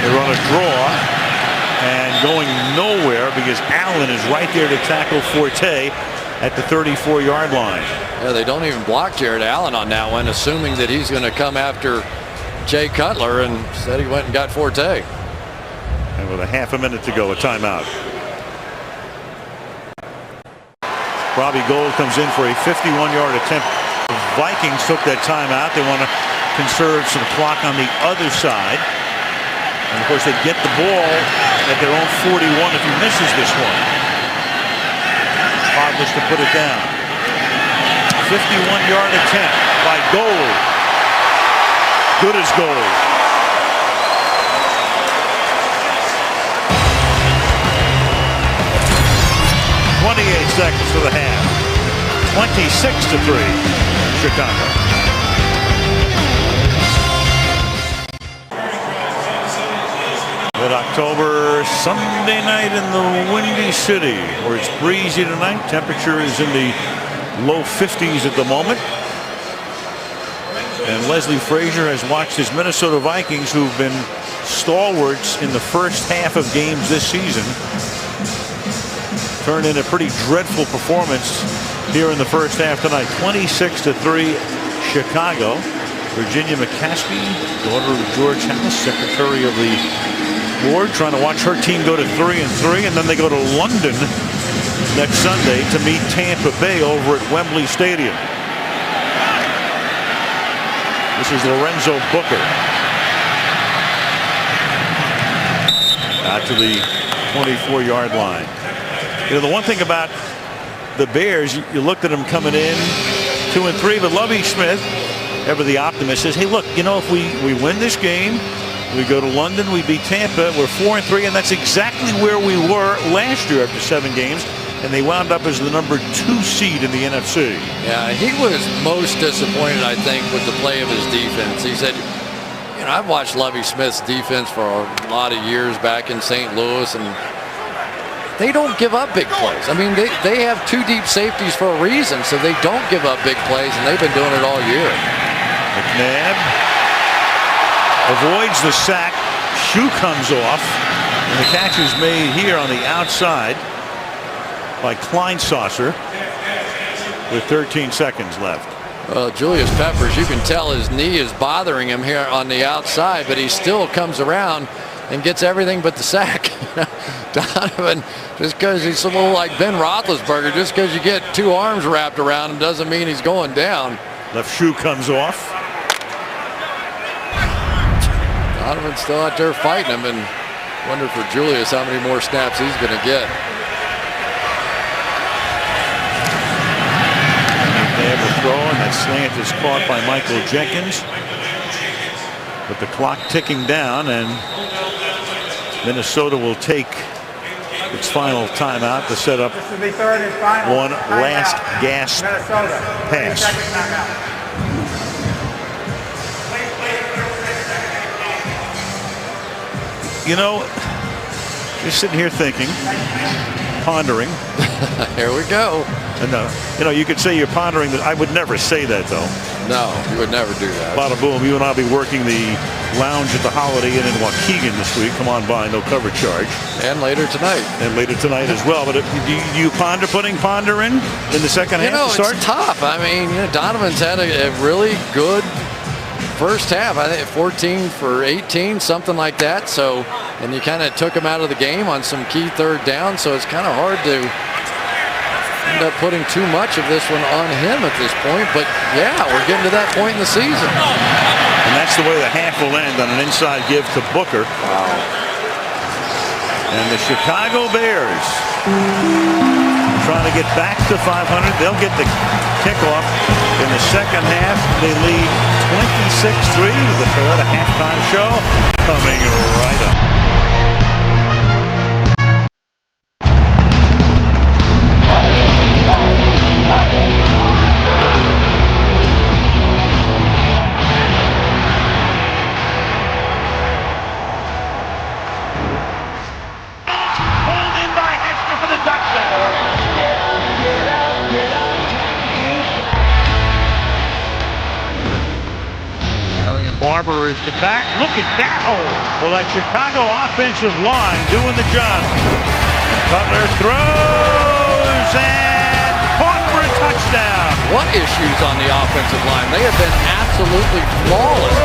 They run a draw and going nowhere because Allen is right there to tackle Forte at the 34-yard line. Yeah, they don't even block Jared Allen on that one, assuming that he's going to come after Jay Cutler, and said he went and got Forte. And with a half a minute to go, a timeout. Robbie Gould comes in for a 51-yard attempt. The Vikings took that timeout. They want to conserve some clock on the other side. And of course, they get the ball at their own 41 if he misses this one. Harkless to put it down. 51-yard attempt by Gould. good as gold. Seconds to the half. 26-3, Chicago. Mid-October, Sunday night in the Windy City, where it's breezy tonight. Temperature is in the low 50s at the moment. And Leslie Frazier has watched his Minnesota Vikings, who've been stalwarts in the first half of games this season, turn in a pretty dreadful performance here in the first half tonight. 26-3 Chicago. Virginia McCaskey, daughter of George House, secretary of the board, trying to watch her team go to 3-3, and then they go to London next Sunday to meet Tampa Bay over at Wembley Stadium. This is Lorenzo Booker. Out to the 24-yard line. You know, the one thing about the Bears, you looked at them coming in 2-3, but Lovie Smith, ever the optimist, says, hey, look, you know, if we win this game, we go to London, we beat Tampa, we're 4-3, and that's exactly where we were last year after 7 games, and they wound up as the number 2 seed in the NFC. Yeah, he was most disappointed, I think, with the play of his defense. He said, you know, I've watched Lovie Smith's defense for a lot of years back in St. Louis, and they don't give up big plays. I mean, they have 2 deep safeties for a reason, so they don't give up big plays, and they've been doing it all year. McNabb avoids the sack. Shoe comes off, and the catch is made here on the outside by Kleinsasser with 13 seconds left. Well, Julius Peppers, you can tell his knee is bothering him here on the outside, but he still comes around and gets everything but the sack. Donovan, just because he's a little like Ben Roethlisberger, just because you get 2 arms wrapped around him doesn't mean he's going down. Left shoe comes off. Donovan's still out there fighting him, and wonder for Julius how many more snaps he's going to get. They have a throw, and that slant is caught by Michael Jenkins. With the clock ticking down, and Minnesota will take its final timeout to set up one last gasp pass. You know, just sitting here thinking, pondering. Here we go. And you know, you could say you're pondering that. I would never say that, though. No, you would never do that. Bada boom, you and I'll be working the lounge at the Holiday Inn in Waukegan this week. Come on by, no cover charge. And later tonight. And later tonight as well. But do you ponder putting Ponder in the second half to start? It's tough. I mean, you know, Donovan's had a really good first half. I think 14 for 18, something like that. So, and you kind of took him out of the game on some key third down. So it's kind of hard to end up putting too much of this one on him at this point. But yeah, we're getting to that point in the season. And that's the way the half will end, on an inside give to Booker. Wow. And the Chicago Bears trying to get back to 500. They'll get the kickoff in the second half. They lead 26-3 with the Toyota halftime show coming right up. Barber is the back. Look at that hole. Well, that Chicago offensive line doing the job. Cutler throws and caught for a touchdown. What issues on the offensive line? They have been absolutely flawless.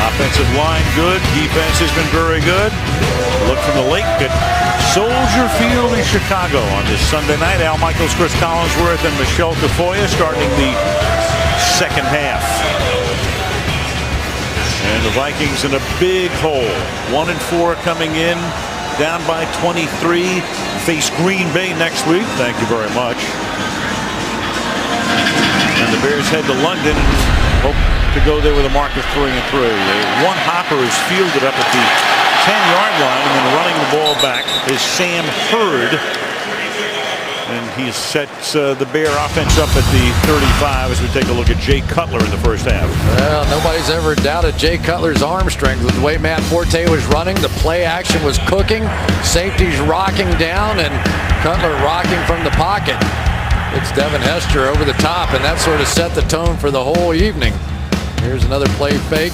Offensive line good. Defense has been very good. Look from the lake at Soldier Field in Chicago on this Sunday night. Al Michaels, Chris Collinsworth, and Michelle Tafoya starting the second half. And the Vikings in a big hole. 1-4 coming in, down by 23. Face Green Bay next week. Thank you very much. And the Bears head to London and hope to go there with a mark of 3-3. One hopper is fielded up at the 10-yard line, and then running the ball back is Sam Hurd. And he sets the Bear offense up at the 35 as we take a look at Jay Cutler in the first half. Well, nobody's ever doubted Jay Cutler's arm strength. With the way Matt Forte was running, the play action was cooking. Safeties rocking down, and Cutler rocking from the pocket. It's Devin Hester over the top, and that sort of set the tone for the whole evening. Here's another play fake.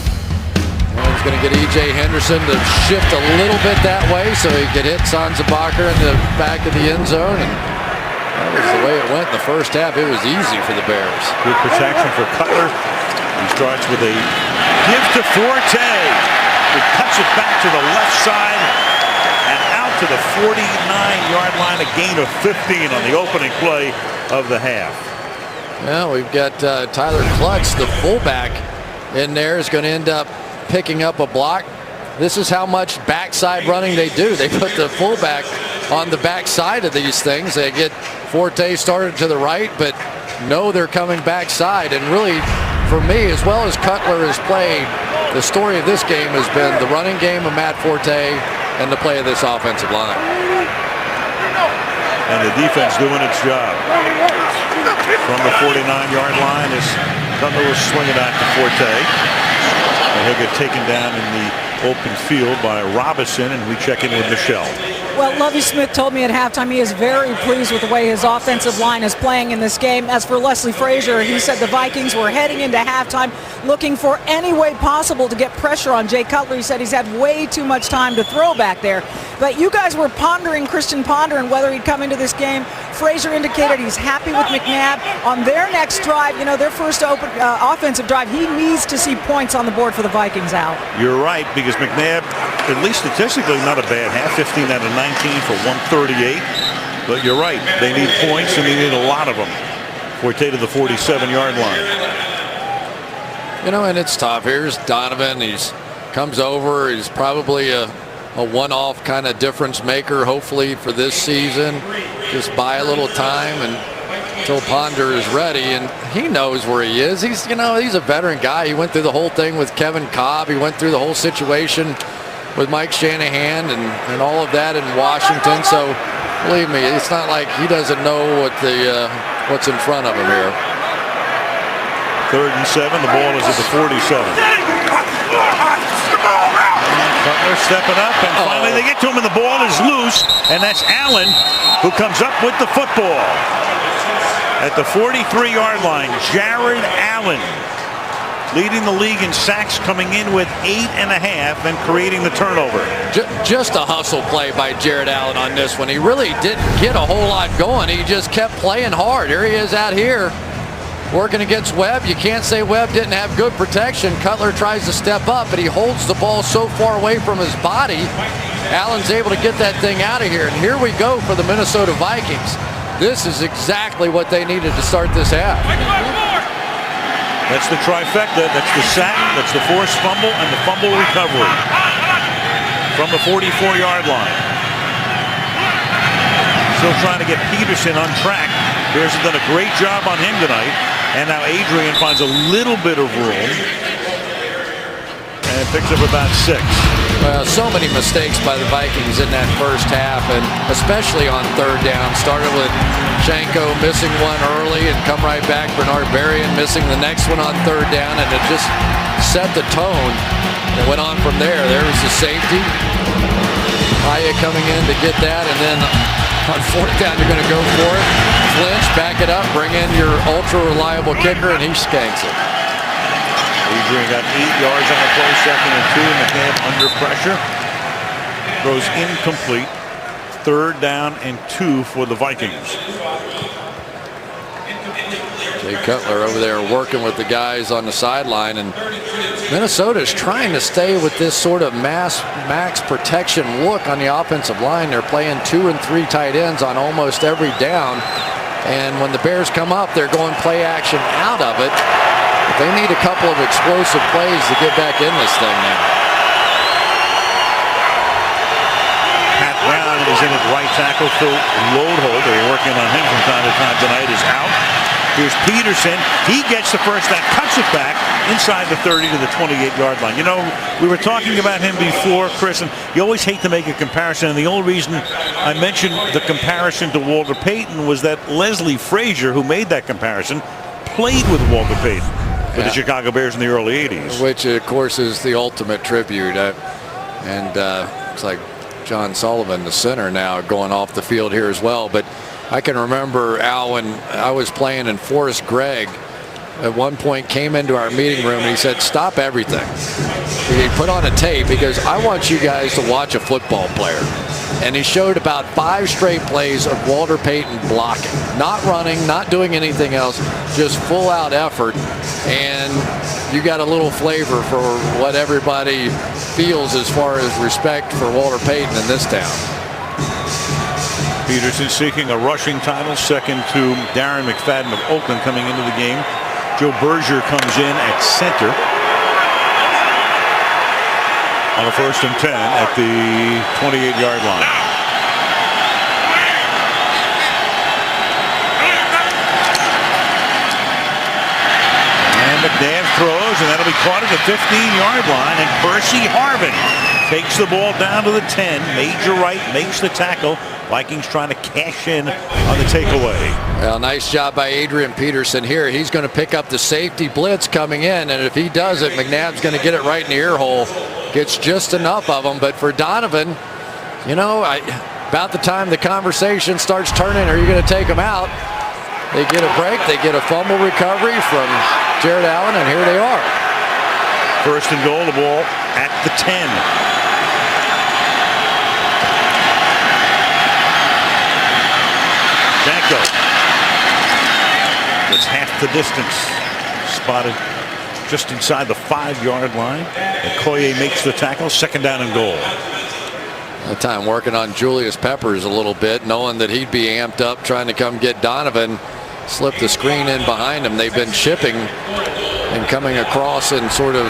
And he's going to get E.J. Henderson to shift a little bit that way so he could hit Sanzabacher in the back of the end zone. And that was the way it went in the first half. It was easy for the Bears. Good protection for Cutler. He starts with a give to Forte. He cuts it back to the left side and out to the 49-yard line, a gain of 15 on the opening play of the half. Well, we've got Tyler Klutz, the fullback, in there, is going to end up picking up a block. This is how much backside running they do. They put the fullback on the backside of these things. They get Forte started to the right, but know they're coming backside. And really, for me, as well as Cutler has played, the story of this game has been the running game of Matt Forte and the play of this offensive line. And the defense doing its job. From the 49-yard line as Cutler was swinging out to Forte. And he'll get taken down in the open field by Robinson, and we check in with Michelle. Well, Lovie Smith told me at halftime he is very pleased with the way his offensive line is playing in this game. As for Leslie Frazier, he said the Vikings were heading into halftime looking for any way possible to get pressure on Jay Cutler. He said he's had way too much time to throw back there. But you guys were pondering Christian Ponder and whether he'd come into this game. Frazier indicated he's happy with McNabb. On their next drive, you know, their first offensive drive, he needs to see points on the board for the Vikings out. You're right, because McNabb, at least statistically, not a bad half. 15 out of 19 for 138. But you're right, they need points, and they need a lot of them. Forte to the 47-yard line. You know, and it's tough. Here's Donovan. He's comes over. He's probably a one-off kind of difference maker, hopefully, for this season. Just buy a little time until Ponder is ready, and he knows where he is. He's a veteran guy. He went through the whole thing with Kevin Cobb. He went through the whole situation with Mike Shanahan and all of that in Washington. So believe me, it's not like he doesn't know what's in front of him here. 3rd and 7. The ball is at the 47. Cutler stepping up, and finally they get to him, and the ball is loose, and that's Allen who comes up with the football. At the 43-yard line, Jared Allen leading the league in sacks, coming in with 8.5 and creating the turnover. Just a hustle play by Jared Allen on this one. He really didn't get a whole lot going. He just kept playing hard. Here he is out here working against Webb. You can't say Webb didn't have good protection. Cutler tries to step up, but he holds the ball so far away from his body. Allen's able to get that thing out of here. And here we go for the Minnesota Vikings. This is exactly what they needed to start this half. That's the trifecta. That's the sack, that's the forced fumble, and the fumble recovery from the 44-yard line. Still trying to get Peterson on track. Bears have done a great job on him tonight. And now Adrian finds a little bit of room and picks up about 6. Well, so many mistakes by the Vikings in that first half, and especially on 3rd down. Started with Shanko missing one early and come right back. Bernard Berrien missing the next one on 3rd down, and it just set the tone. It went on from there. There was the safety. Haya coming in to get that, and then on 4th down, you're going to go for it. Flinch, back it up, bring in your ultra-reliable kicker, and he skanks it. Adrian got 8 yards on the play, 2nd and 2. McNabb under pressure. Throws incomplete. 3rd down and 2 for the Vikings. Jay Cutler over there working with the guys on the sideline, and Minnesota's trying to stay with this sort of max protection look on the offensive line. They're playing 2 and 3 tight ends on almost every down, and when the Bears come up, they're going play action out of it. But they need a couple of explosive plays to get back in this thing now. Pat Brown is in at right tackle. Phil Loadholt, they were working on him from time to time tonight, is out. Here's Peterson. He gets the first down, cuts it back inside the 30 to the 28-yard line. You know, we were talking about him before, Chris, and you always hate to make a comparison. And the only reason I mentioned the comparison to Walter Payton was that Leslie Frazier, who made that comparison, played with Walter Payton with the Chicago Bears in the early 80s. Which, of course, is the ultimate tribute. It's like John Sullivan, the center, now going off the field here as well. But I can remember, Al, when I was playing in Forrest Gregg, at one point came into our meeting room and he said, "Stop everything." He put on a tape because I want you guys to watch a football player. And he showed about 5 straight plays of Walter Payton blocking, not running, not doing anything else, just full out effort. And you got a little flavor for what everybody feels as far as respect for Walter Payton in this town. Peterson seeking a rushing title, second to Darren McFadden of Oakland coming into the game. Joe Berger comes in at center on a 1st and 10 at the 28-yard line. And McNabb throws, and that'll be caught at the 15-yard line, and Percy Harvin takes the ball down to the 10. Major Wright makes the tackle. Vikings trying to cash in on the takeaway. Well, nice job by Adrian Peterson here. He's going to pick up the safety blitz coming in, and if he does it, McNabb's going to get it right in the ear hole. Gets just enough of them. But for Donovan, you know, about the time the conversation starts turning, are you going to take him out? They get a break. They get a fumble recovery from Jared Allen, and here they are. 1st and goal, the ball at the 10. Danko. It's half the distance. Spotted just inside the 5-yard line. And Koye makes the tackle. 2nd down and goal. That time working on Julius Peppers a little bit, knowing that he'd be amped up trying to come get Donovan. Slip the screen in behind him. They've been chipping and coming across and sort of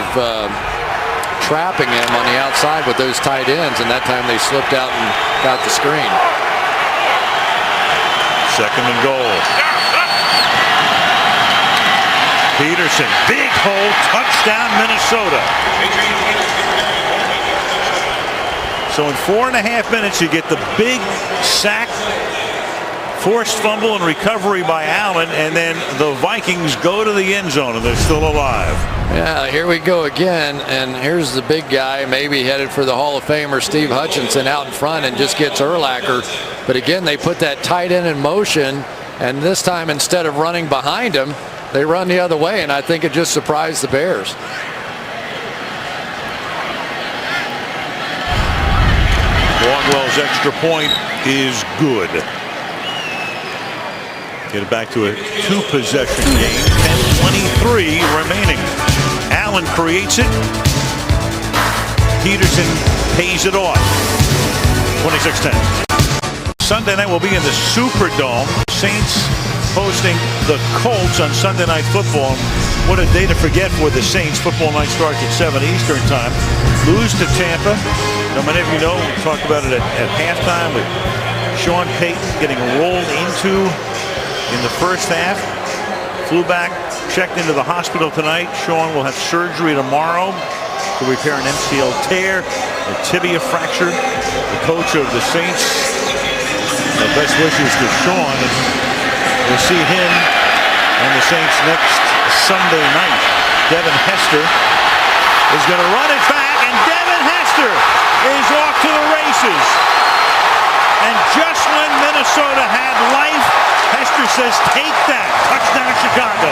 trapping him on the outside with those tight ends. And that time they slipped out and got the screen. 2nd and goal. Peterson, big hole, touchdown Minnesota. So in 4.5 minutes, you get the big sack, forced fumble and recovery by Allen, and then the Vikings go to the end zone, and they're still alive. Yeah, here we go again, and here's the big guy, maybe headed for the Hall of Famer, Steve Hutchinson, out in front and just gets Urlacher. But again, they put that tight end in motion, and this time instead of running behind him, they run the other way, and I think it just surprised the Bears. Longwell's extra point is good. Get it back to a 2-possession game. 10:23 remaining. Allen creates it. Peterson pays it off. 26-10. Sunday night will be in the Superdome. Saints hosting the Colts on Sunday Night Football. What a day to forget for the Saints. Football night starts at 7 Eastern time. Lose to Tampa. Now, many of you know, we talked about it at halftime with Sean Payton getting rolled into in the first half. Flew back, checked into the hospital tonight. Sean will have surgery tomorrow to repair an MCL tear, a tibia fracture. The coach of the Saints, best wishes to Sean, and we'll see him and the Saints next Sunday night. Devin Hester is going to run it back, and Devin Hester is off to the races. And just when Minnesota had life, Hester says, "Take that." Touchdown Chicago.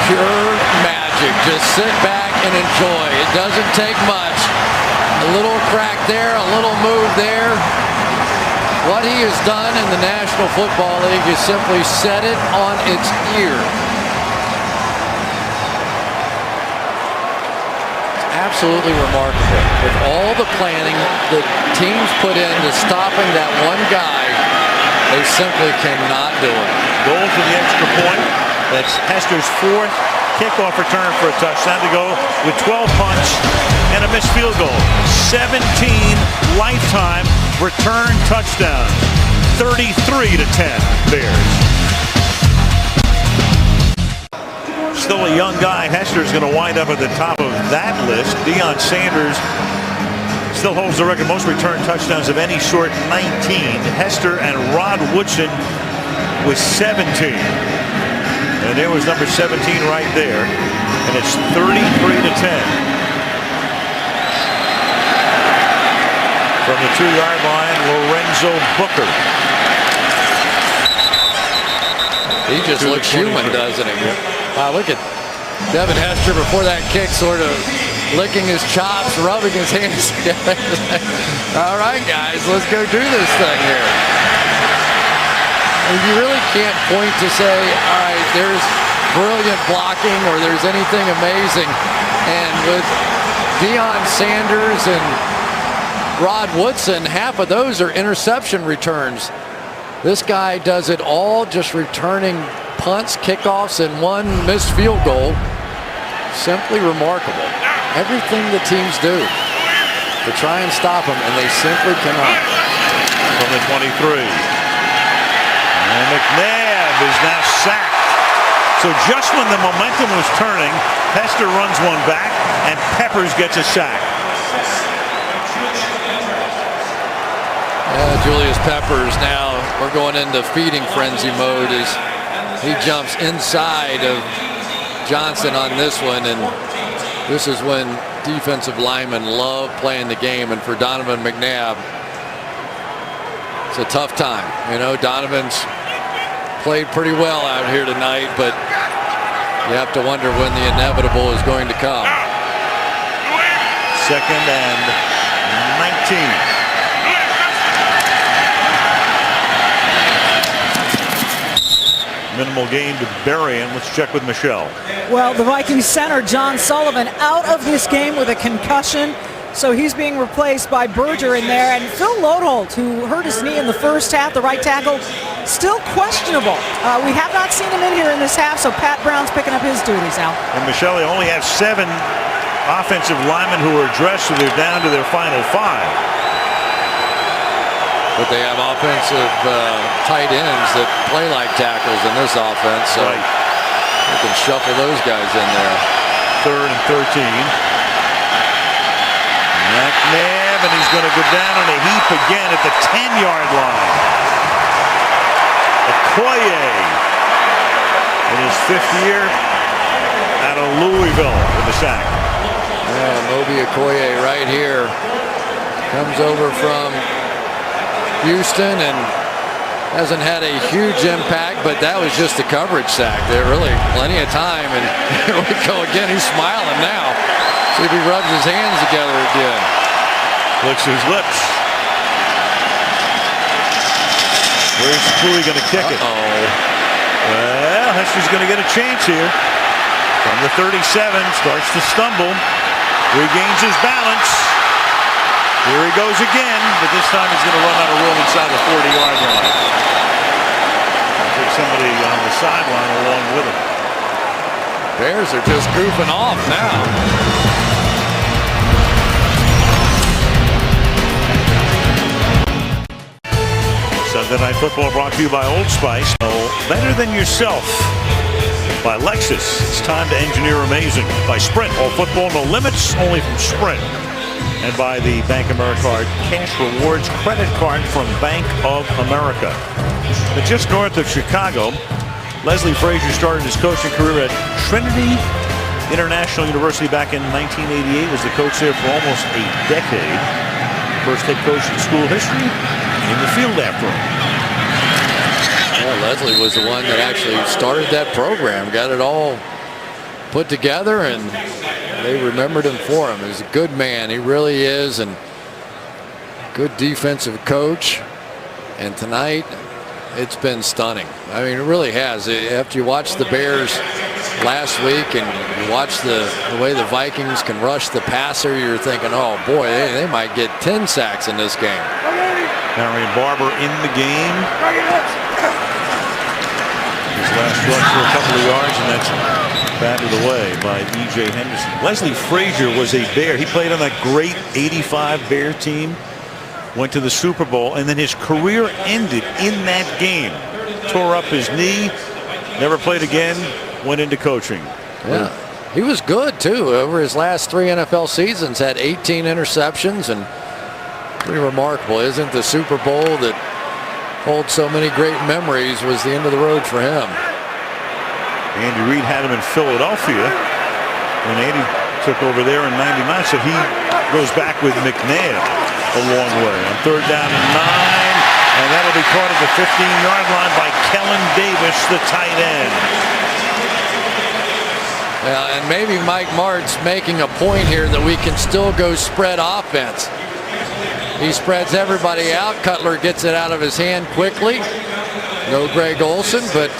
Pure magic. Just sit back and enjoy. It doesn't take much. A little crack there, a little move there. What he has done in the National Football League is simply set it on its ear. It's absolutely remarkable. With all the planning the teams put into stopping that one guy, They simply cannot do it. Goal for the extra point. That's Hester's fourth kickoff return for a touchdown to go with 12 punts and a missed field goal. 17 lifetime return touchdowns. 33-10 Bears. Still a young guy. Hester's going to wind up at the top of that list. Deion Sanders still holds the record most return touchdowns of any sort, 19. Hester and Rod Woodson with 17. And there was number 17 right there. And it's 33-10. From the 2-yard line, Lorenzo Booker. He just looks human, doesn't he? Wow, look at Devin Hester before that kick, sort of licking his chops, rubbing his hands together. All right, guys, let's go do this thing here. And you really can't point to say, all right, there's brilliant blocking or there's anything amazing. And with Deion Sanders and Rod Woodson, half of those are interception returns. This guy does it all, just returning punts, kickoffs, and one missed field goal. Simply remarkable. Everything the teams do to try and stop him, and they simply cannot. From the 23. And McNabb is now sacked. So just when the momentum was turning, Hester runs one back, and Peppers gets a sack. Julius Peppers now, we're going into feeding frenzy mode as he jumps inside of Johnson on this one, and this is when defensive linemen love playing the game. And for Donovan McNabb, it's a tough time. You know, Donovan's played pretty well out here tonight, but you have to wonder when the inevitable is going to come. 2nd and 19. Minimal gain to Berrien. Let's check with Michelle. Well, the Vikings center John Sullivan out of this game with a concussion, so he's being replaced by Berger in there. And Phil Lodeholt, who hurt his knee in the first half, the right tackle, still questionable. We have not seen him in here in this half, so Pat Brown's picking up his duties now. And Michelle, they only have 7 offensive linemen who are dressed, so they're down to their final 5. But they have offensive tight ends that play like tackles in this offense, so you can shuffle those guys in there. 3rd and 13. McNabb, and he's going to go down in a heap again at the 10-yard line. Okoye in his 5th year out of Louisville with the sack. Yeah, Moby Okoye right here comes over from Houston and hasn't had a huge impact, but that was just a coverage sack. There really plenty of time, and here we go again. He's smiling now. See if he rubs his hands together again. Licks his lips. Where's Cooley going to kick it? Well, Hester's going to get a chance here. From the 37, starts to stumble, regains his balance. Here he goes again, but this time he's going to run out of room inside the 40-yard line. I'll take somebody on the sideline along with him. Bears are just goofing off now. Sunday Night Football brought to you by Old Spice. Better than yourself. By Lexus, it's time to engineer amazing. By Sprint, all football, no limits, only from Sprint. And by the Bank of America Cash Rewards credit card from Bank of America. But just north of Chicago, Leslie Frazier started his coaching career at Trinity International University back in 1988. Was the coach there for almost a decade. First head coach in school history, in the field after all. Yeah, Leslie was the one that actually started that program, got it all put together, and they remembered him for him. He's a good man, he really is, and good defensive coach. And tonight, it's been stunning. I mean, it really has. After you watch the Bears last week and you watch the way the Vikings can rush the passer, you're thinking, oh boy, they might get 10 sacks in this game. Marion Barber in the game. His last rush for a couple of yards, and that's batted away by E.J. Henderson. Leslie Frazier was a Bear. He played on that great '85 Bear team. Went to the Super Bowl, and then his career ended in that game. Tore up his knee. Never played again. Went into coaching. Yeah, he was good too. Over his last 3 NFL seasons, had 18 interceptions, and pretty remarkable, isn't the Super Bowl that holds so many great memories was the end of the road for him. Andy Reid had him in Philadelphia when Andy took over there in '99, so he goes back with McNair a long way. On 3rd down and 9, and that'll be caught at the 15-yard line by Kellen Davis, the tight end. Yeah, and maybe Mike Martz making a point here that we can still go spread offense. He spreads everybody out. Cutler gets it out of his hand quickly. No Greg Olsen, but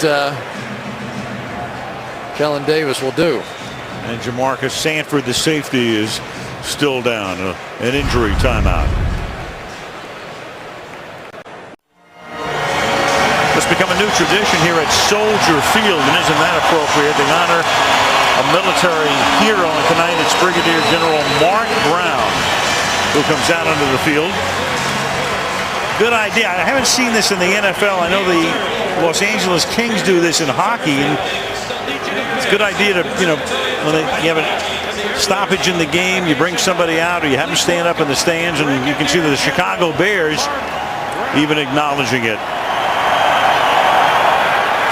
Kellen Davis will do. And Jamarcus Sanford, the safety, is still down. An injury timeout. It's become a new tradition here at Soldier Field, and isn't that appropriate? They honor a military hero, and tonight it's Brigadier General Mark Brown who comes out onto the field. Good idea. I haven't seen this in the NFL. I know the Los Angeles Kings do this in hockey, and it's a good idea to, when you have a stoppage in the game, you bring somebody out, or you have them stand up in the stands, and you can see the Chicago Bears even acknowledging it.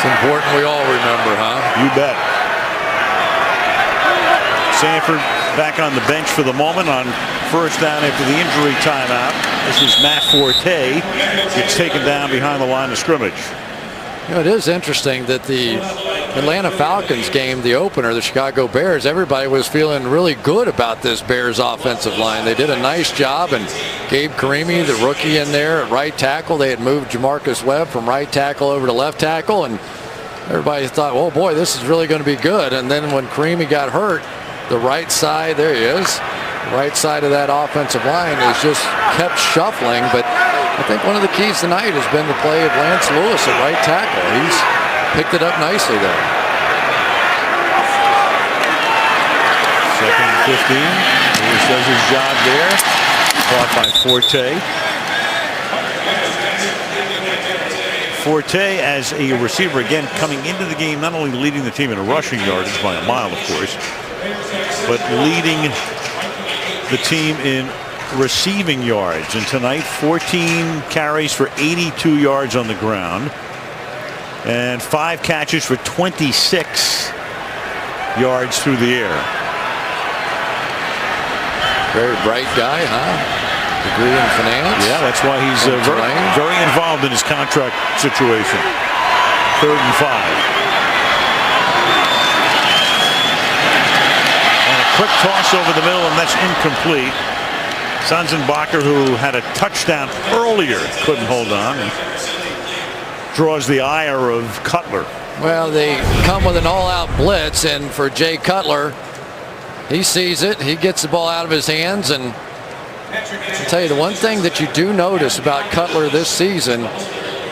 It's important we all remember, huh? You bet. Sanford back on the bench for the moment on 1st down after the injury timeout. This is Matt Forte. Gets taken down behind the line of scrimmage. It is interesting that the Atlanta Falcons game, the opener, the Chicago Bears, everybody was feeling really good about this Bears offensive line. They did a nice job, and Gabe Karimi, the rookie, in there at right tackle. They had moved Jamarcus Webb from right tackle over to left tackle, and everybody thought, oh boy, this is really going to be good. And then when Karimi got hurt, the right side, there he is, the right side of that offensive line is just kept shuffling. But I think one of the keys tonight has been the play of Lance Lewis at right tackle. He's picked it up nicely there. 2nd and 15. Lewis does his job there. Caught by Forte. Forte as a receiver, again, coming into the game, not only leading the team in rushing yardage by a mile, of course, but leading the team in receiving yards. And tonight, 14 carries for 82 yards on the ground, and 5 catches for 26 yards through the air. Very bright guy, huh? Degree in finance. Yeah, that's why he's very involved in his contract situation. 3rd and 5. And a quick toss over the middle, and that's incomplete. Sanzenbacher, who had a touchdown earlier, couldn't hold on, and draws the ire of Cutler. Well, they come with an all-out blitz, and for Jay Cutler, he sees it, he gets the ball out of his hands, and I'll tell you, the one thing that you do notice about Cutler this season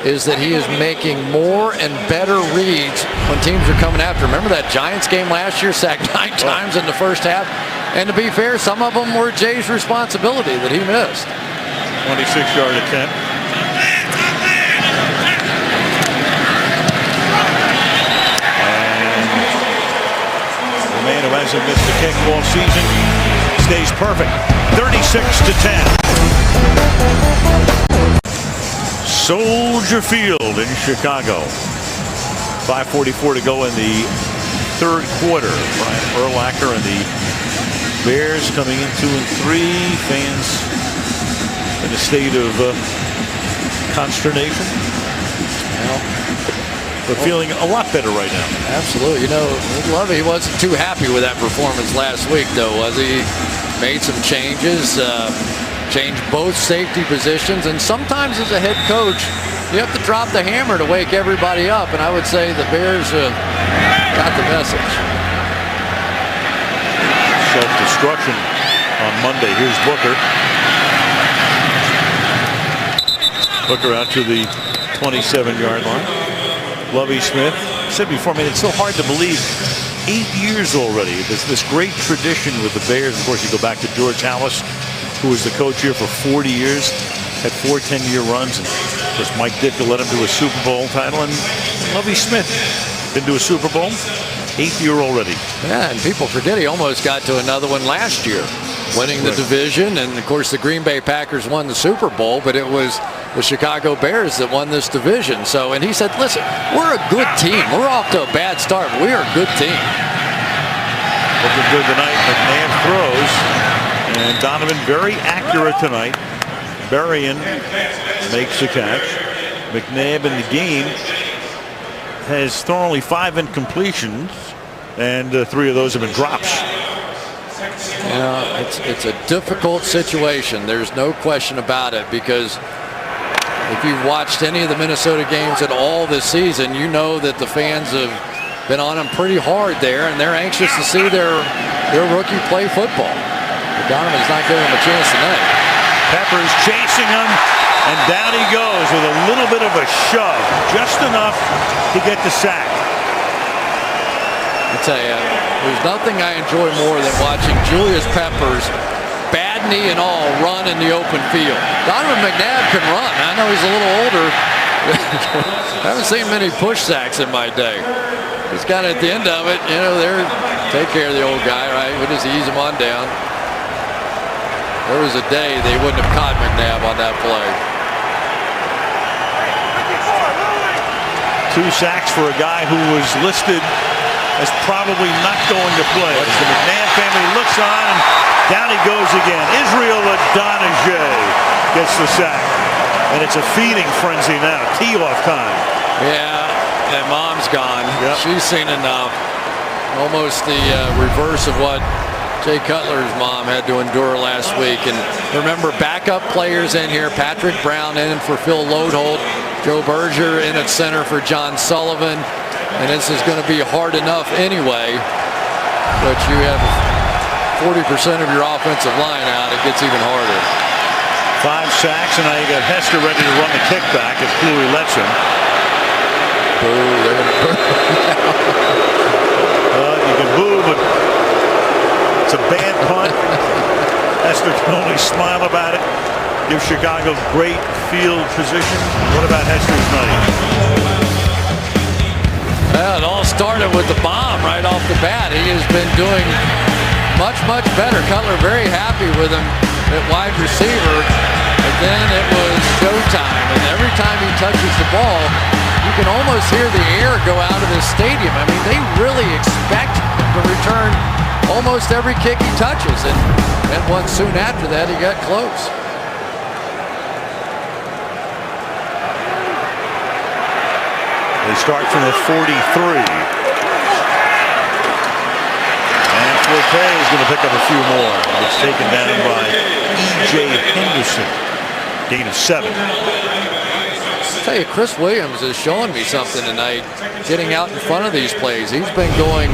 is that he is making more and better reads when teams are coming after. Remember that Giants game last year, sacked 9 times in the first half? And to be fair, some of them were Jay's responsibility that he missed. 26-yard attempt. And the man who hasn't missed a kick all season stays perfect. 36-10. Soldier Field in Chicago. 5:44 to go in the 3rd quarter. Brian Urlacher and the Bears coming in 2-3. Fans in a state of consternation. Well, they're feeling a lot better right now. Absolutely. Lovey wasn't too happy with that performance last week, though, was he? Made some changes, changed both safety positions, and sometimes as a head coach, you have to drop the hammer to wake everybody up, and I would say the Bears got the message. Self-destruction on Monday. Here's Booker. Hooker out to the 27-yard line. Lovie Smith. I said before, man, it's so hard to believe. 8 years already. This great tradition with the Bears. Of course, you go back to George Halas, who was the coach here for 40 years, had 4 10-year runs, and of course Mike Ditka led him to a Super Bowl title, and Lovie Smith been to a Super Bowl, 8th year already. Yeah, and people forget he almost got to another one last year, winning the division, and of course the Green Bay Packers won the Super Bowl, but it was the Chicago Bears that won this division. So, and he said, listen, we're a good team. We're off to a bad start, but we're a good team. Looking good tonight. McNabb throws, and Donovan very accurate tonight. Berrien makes the catch. McNabb in the game has thrown only 5 incompletions, and 3 of those have been drops. Yeah, it's a difficult situation. There's no question about it, because if you've watched any of the Minnesota games at all this season, you know that the fans have been on them pretty hard there, and they're anxious to see their rookie play football. But Donovan's not giving them a chance tonight. Peppers chasing him, and down he goes with a little bit of a shove, just enough to get the sack. I tell you, there's nothing I enjoy more than watching Julius Peppers, bad knee and all, run in the open field. Donovan McNabb can run. I know he's a little older. I haven't seen many push sacks in my day. He's kind of at the end of it, you know, they're take care of the old guy, right? We just ease him on down. There was a day they wouldn't have caught McNabb on that play. 2 sacks for a guy who was listed as probably not going to play. As the McNabb family looks on, and down he goes again. Israel Adonijah gets the sack. And it's a feeding frenzy now. Tee-off time. Yeah, and Mom's gone. Yep. She's seen enough. Almost the reverse of what Jay Cutler's mom had to endure last week. And remember, backup players in here. Patrick Brown in for Phil Lodeholt. Joe Berger in at center for John Sullivan. And this is going to be hard enough anyway. But you have 40% of your offensive line out. It gets even harder. 5 sacks, and now you got Hester ready to run the kickback if Cluey lets him. Boo, they're going to burn. You can boo, but it's a bad punt. Hester can only smile about it. Give Chicago great field position. What about Hester's night? Well, it all started with the bomb right off the bat. He has been doing much, much better. Cutler very happy with him at wide receiver. And then it was showtime. And every time he touches the ball, you can almost hear the air go out of this stadium. I mean, they really expect him to return almost every kick he touches. And once soon after that, he got close. They start from the 43. And Forte is going to pick up a few more. It's taken down by E.J. Henderson. Gain of 7. I'll tell you, Chris Williams is showing me something tonight, getting out in front of these plays. He's been going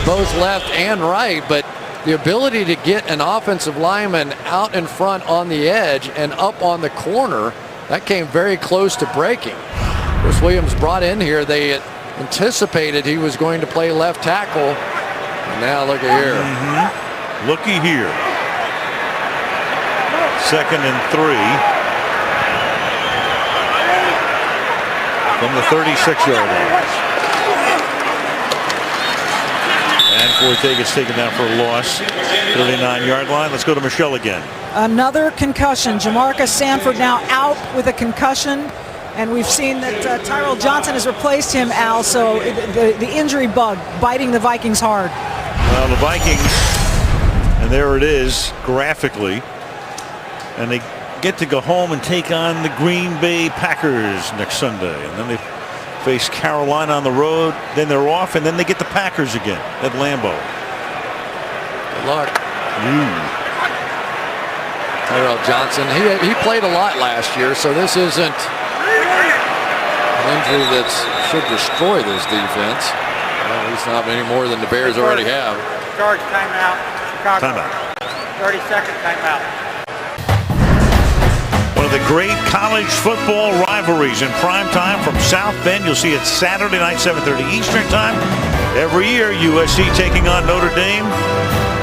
both left and right, but the ability to get an offensive lineman out in front on the edge and up on the corner, that came very close to breaking. Chris Williams brought in here. They anticipated he was going to play left tackle. And now look at here. Looky here. 2nd and 3. From the 36-yard line. And Forte gets taken down for a loss. 39-yard line. Let's go to Michelle again. Another concussion. Jamarcus Sanford now out with a concussion. And we've seen that Tyrell Johnson has replaced him, Al. So the injury bug biting the Vikings hard. Well, the Vikings, and there it is graphically. And they get to go home and take on the Green Bay Packers next Sunday. And then they face Carolina on the road. Then they're off, and then they get the Packers again at Lambeau. Good luck. Tyrell Johnson, he played a lot last year, so this isn't an injury that should destroy this defense. Well, at least not any more than the Bears already have. Charge timeout. Chicago. Timeout. 30-second timeout. One of the great college football rivalries in prime time from South Bend. You'll see it Saturday night, 7:30 Eastern time. Every year, USC taking on Notre Dame.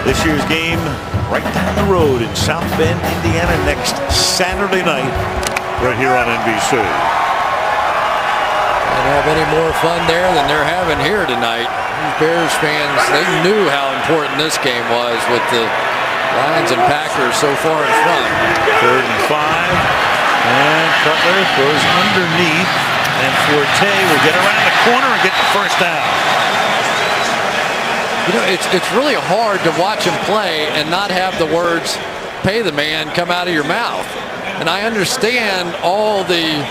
This year's game right down the road in South Bend, Indiana, next Saturday night, right here on NBC. Can't have any more fun there than they're having here tonight. These Bears fans, they knew how important this game was with the Lions and Packers so far in front. 3rd and 5. And Cutler goes underneath. And Forte will get around the corner and get the first down. You know, it's really hard to watch him play and not have the words, pay the man, come out of your mouth. And I understand all the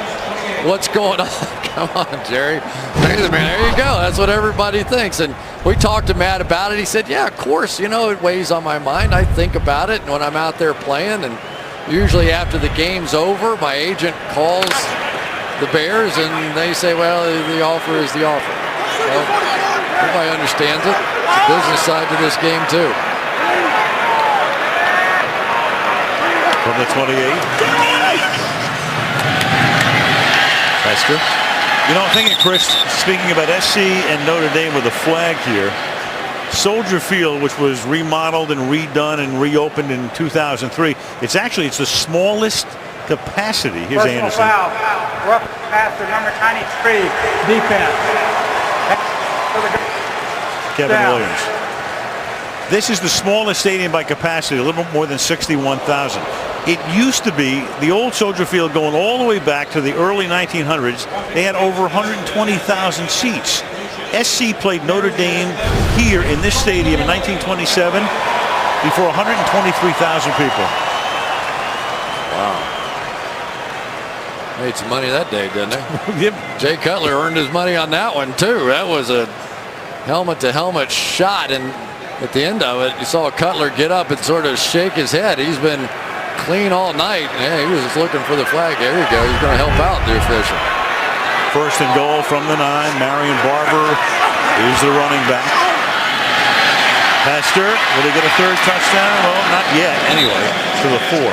what's going on. Come on, Jerry. Pay the man. There you go. That's what everybody thinks. And we talked to Matt about it. He said, yeah, of course, you know, it weighs on my mind. I think about it when I'm out there playing. And usually after the game's over, my agent calls the Bears and they say, well, the offer is the offer. So everybody understands it. It's a business side to this game, too. From the 28. Hester. You know, I'm thinking, Chris, speaking about SC and Notre Dame with a flag here, Soldier Field, which was remodeled and redone and reopened in 2003, it's the smallest capacity. Here's Personal Anderson. foul. Rough pass to number 93, defense. Kevin Down. Williams. This is the smallest stadium by capacity, a little more than 61,000. It used to be the old Soldier Field going all the way back to the early 1900s. They had over 120,000 seats. SC played Notre Dame here in this stadium in 1927 before 123,000 people. Wow. Made some money that day, didn't they? Yep. Jay Cutler earned his money on that one, too. That was a helmet-to-helmet shot, and at the end of it, you saw Cutler get up and sort of shake his head. He's been clean all night. Yeah, he was just looking for the flag. There you go. He's going to help out the official. 1st and goal from the 9. Marion Barber is the running back. Hester, will he get a 3rd touchdown? Well, not yet. Anyway, to the 4.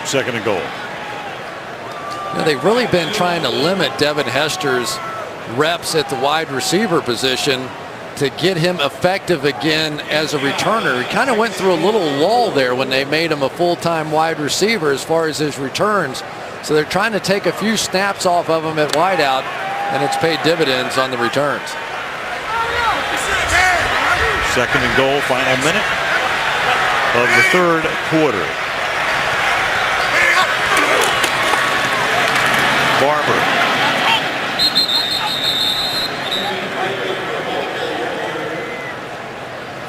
2nd and goal. You know, they've really been trying to limit Devin Hester's reps at the wide receiver position to get him effective again as a returner. He kind of went through a little lull there when they made him a full-time wide receiver as far as his returns. So they're trying to take a few snaps off of him at wideout, and it's paid dividends on the returns. 2nd and goal, final minute of the 3rd quarter. Barber.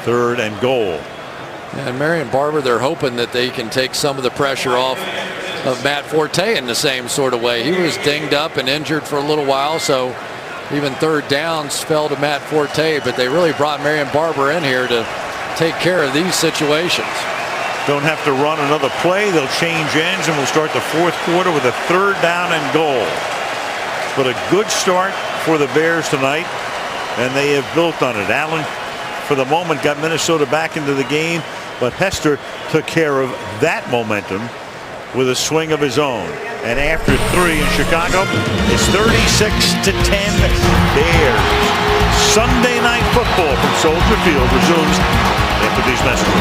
Third and goal. And Marion Barber, they're hoping that they can take some of the pressure off of Matt Forte in the same sort of way. He was dinged up and injured for a little while, so even 3rd downs fell to Matt Forte, but they really brought Marion Barber in here to take care of these situations. Don't have to run another play. They'll change ends, and we'll start the 4th quarter with a 3rd down and goal. But a good start for the Bears tonight, and they have built on it. Allen, for the moment, got Minnesota back into the game, but Hester took care of that momentum with a swing of his own. And after 3 in Chicago, it's 36-10 Bears. Sunday Night Football from Soldier Field resumes after these messages.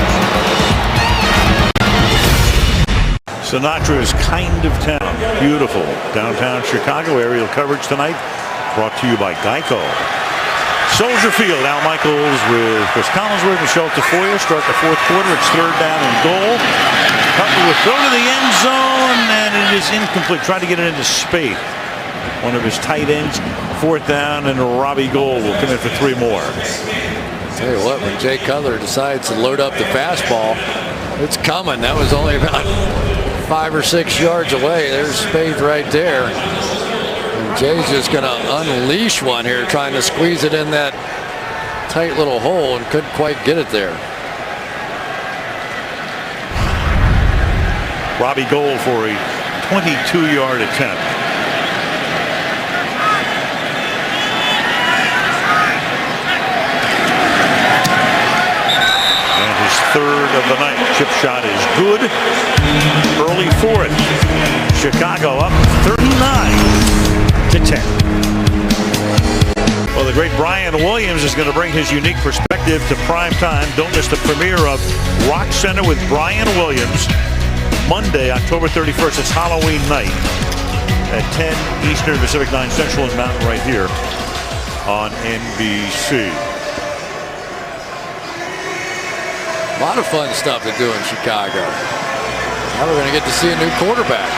Sinatra's Kind of Town. Beautiful downtown Chicago. Aerial coverage tonight brought to you by Geico. Soldier Field. Al Michaels with Chris Collinsworth, Michelle Tafoya. Start the 4th quarter. It's 3rd down and goal. Cutler will throw to the end zone, and it is incomplete. Trying to get it into Spade, one of his tight ends. 4th down, and Robbie Gould will come in for 3 more. Tell you what, when Jay Cutler decides to load up the fastball, it's coming. That was only about 5 or 6 yards away. There's Spade right there. And Jay's just going to unleash one here, trying to squeeze it in that tight little hole, and couldn't quite get it there. Robbie Gould for a 22-yard attempt. And his 3rd of the night. Chip shot is good. Early fourth. Chicago up 39-10. Well, the great Brian Williams is going to bring his unique perspective to prime time. Don't miss the premiere of Rock Center with Brian Williams. Monday, October 31st. It's Halloween night at 10 Eastern, Pacific, 9 Central, and Mountain right here on NBC. A lot of fun stuff to do in Chicago. Now we're going to get to see a new quarterback.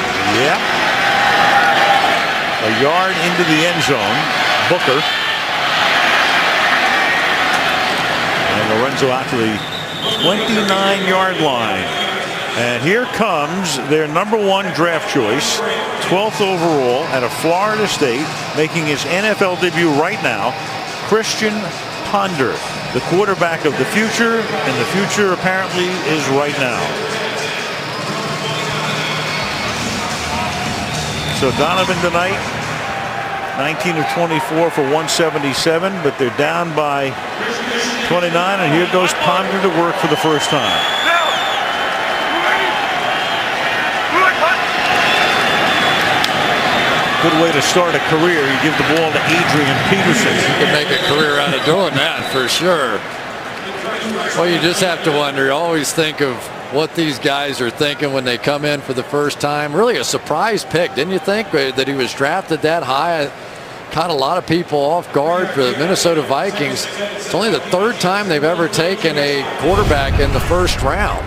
Yeah. A yard into the end zone. Booker. And Lorenzo out to the 29-yard line. And here comes their #1 draft choice, 12th overall out of Florida State, making his NFL debut right now, Christian Ponder, the quarterback of the future, and the future apparently is right now. So Donovan tonight, 19 of 24 for 177, but they're down by 29, and here goes Ponder to work for the first time. Good way to start a career. You give the ball to Adrian Peterson. You can make a career out of doing that for sure. Well, you just have to wonder. You always think of what these guys are thinking when they come in for the first time. Really a surprise pick, didn't you think, that he was drafted that high? Caught a lot of people off guard for the Minnesota Vikings. It's only the third time they've ever taken a quarterback in the first round.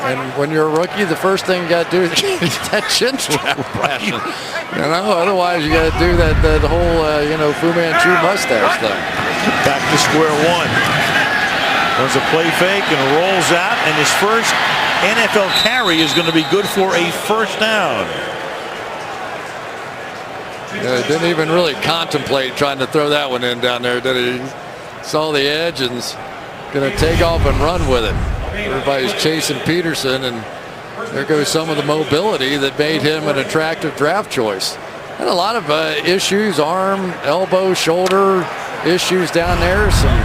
And when you're a rookie, the first thing you got to do is get that chin strap flashing. You know, otherwise you got to do that whole Fu Manchu mustache thing. Back to square one. Runs a play fake and rolls out, and his first NFL carry is going to be good for a first down. Didn't even really contemplate trying to throw that one in down there, did he? Saw the edge and going to take off and run with it. Everybody's chasing Peterson, and there goes some of the mobility that made him an attractive draft choice. And a lot of issues, arm, elbow, shoulder issues down there, some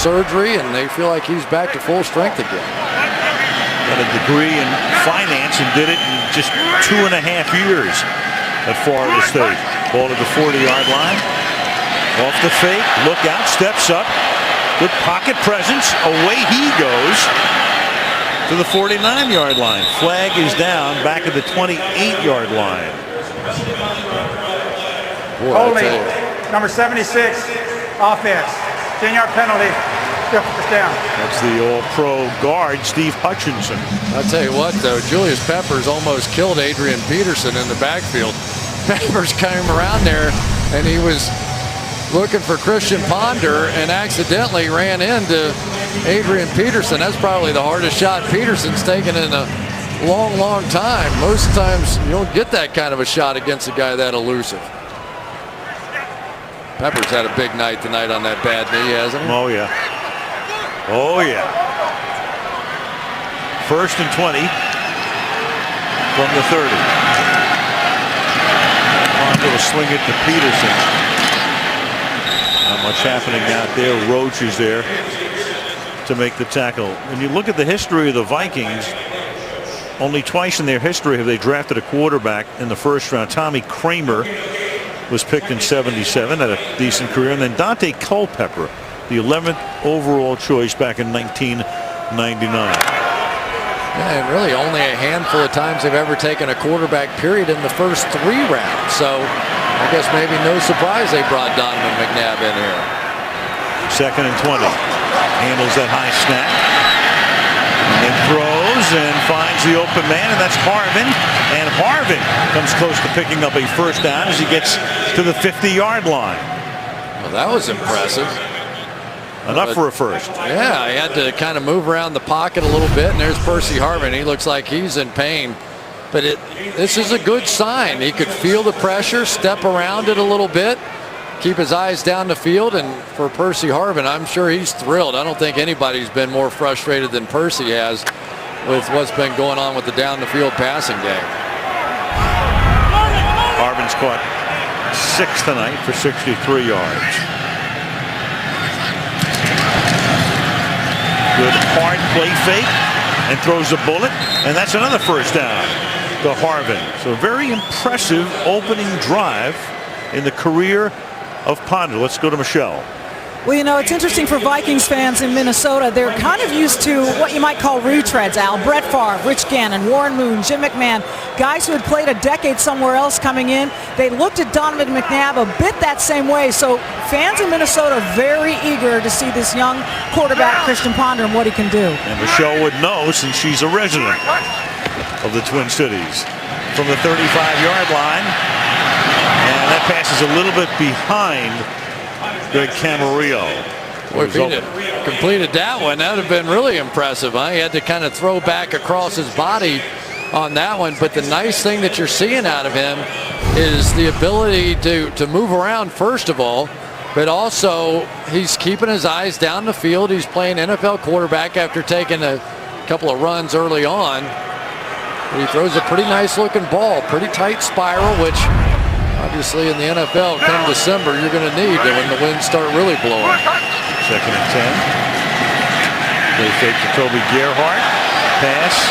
surgery, and they feel like he's back to full strength again. Got a degree in finance and did it in just 2.5 years at Florida State. Ball to the 40-yard line. Off the fake, look out, steps up. Good pocket presence. Away he goes to the 49-yard line. Flag is down back at the 28-yard line. Holding, number 76, offense. 10-yard penalty. Still first down. That's the all-pro guard, Steve Hutchinson. I'll tell you what, though, Julius Peppers almost killed Adrian Peterson in the backfield. Peppers came around there, and he was looking for Christian Ponder and accidentally ran into Adrian Peterson. That's probably the hardest shot Peterson's taken in a long, long time. Most times you don't get that kind of a shot against a guy that elusive. Peppers had a big night tonight on that bad knee, hasn't he? Oh, yeah. Oh, yeah. 1st and 20 from the 30. Ponder will sling it to Peterson. Not much happening out there. Roach is there to make the tackle. When you look at the history of the Vikings, only twice in their history have they drafted a quarterback in the first round. Tommy Kramer was picked in '77, had a decent career, and then Dante Culpepper, the 11th overall choice back in 1999. Yeah, and really only a handful of times they've ever taken a quarterback period in the first 3 rounds. So I guess maybe no surprise they brought Donovan McNabb in here. 2nd and 20. Handles that high snap. And throws and finds the open man, and that's Harvin. And Harvin comes close to picking up a first down as he gets to the 50-yard line. Well, that was impressive. Enough for a first. Yeah, he had to kind of move around the pocket a little bit, and there's Percy Harvin. He looks like he's in pain. But this is a good sign. He could feel the pressure, step around it a little bit, keep his eyes down the field, and for Percy Harvin, I'm sure he's thrilled. I don't think anybody's been more frustrated than Percy has with what's been going on with the down the field passing game. Harvin's caught 6 tonight for 63 yards. Good hard play fake and throws the bullet, and that's another first down to Harvin. So very impressive opening drive in the career of Ponder. Let's go to Michelle. Well, you know, it's interesting for Vikings fans in Minnesota. They're kind of used to what you might call retreads, Al. Brett Favre, Rich Gannon, Warren Moon, Jim McMahon, guys who had played a decade somewhere else coming in. They looked at Donovan McNabb a bit that same way. So fans in Minnesota are very eager to see this young quarterback, Christian Ponder, and what he can do. And Michelle would know since she's a resident of the Twin Cities. From the 35-yard line. And that pass is a little bit behind Greg Camarillo. Boy, if he completed that one, that would have been really impressive. Huh? He had to kind of throw back across his body on that one. But the nice thing that you're seeing out of him is the ability to move around, first of all, but also he's keeping his eyes down the field. He's playing NFL quarterback after taking a couple of runs early on. But he throws a pretty nice looking ball, pretty tight spiral, which obviously in the NFL come December you're going to need when the winds start really blowing. Second and 10. They fake to Toby Gerhart. Pass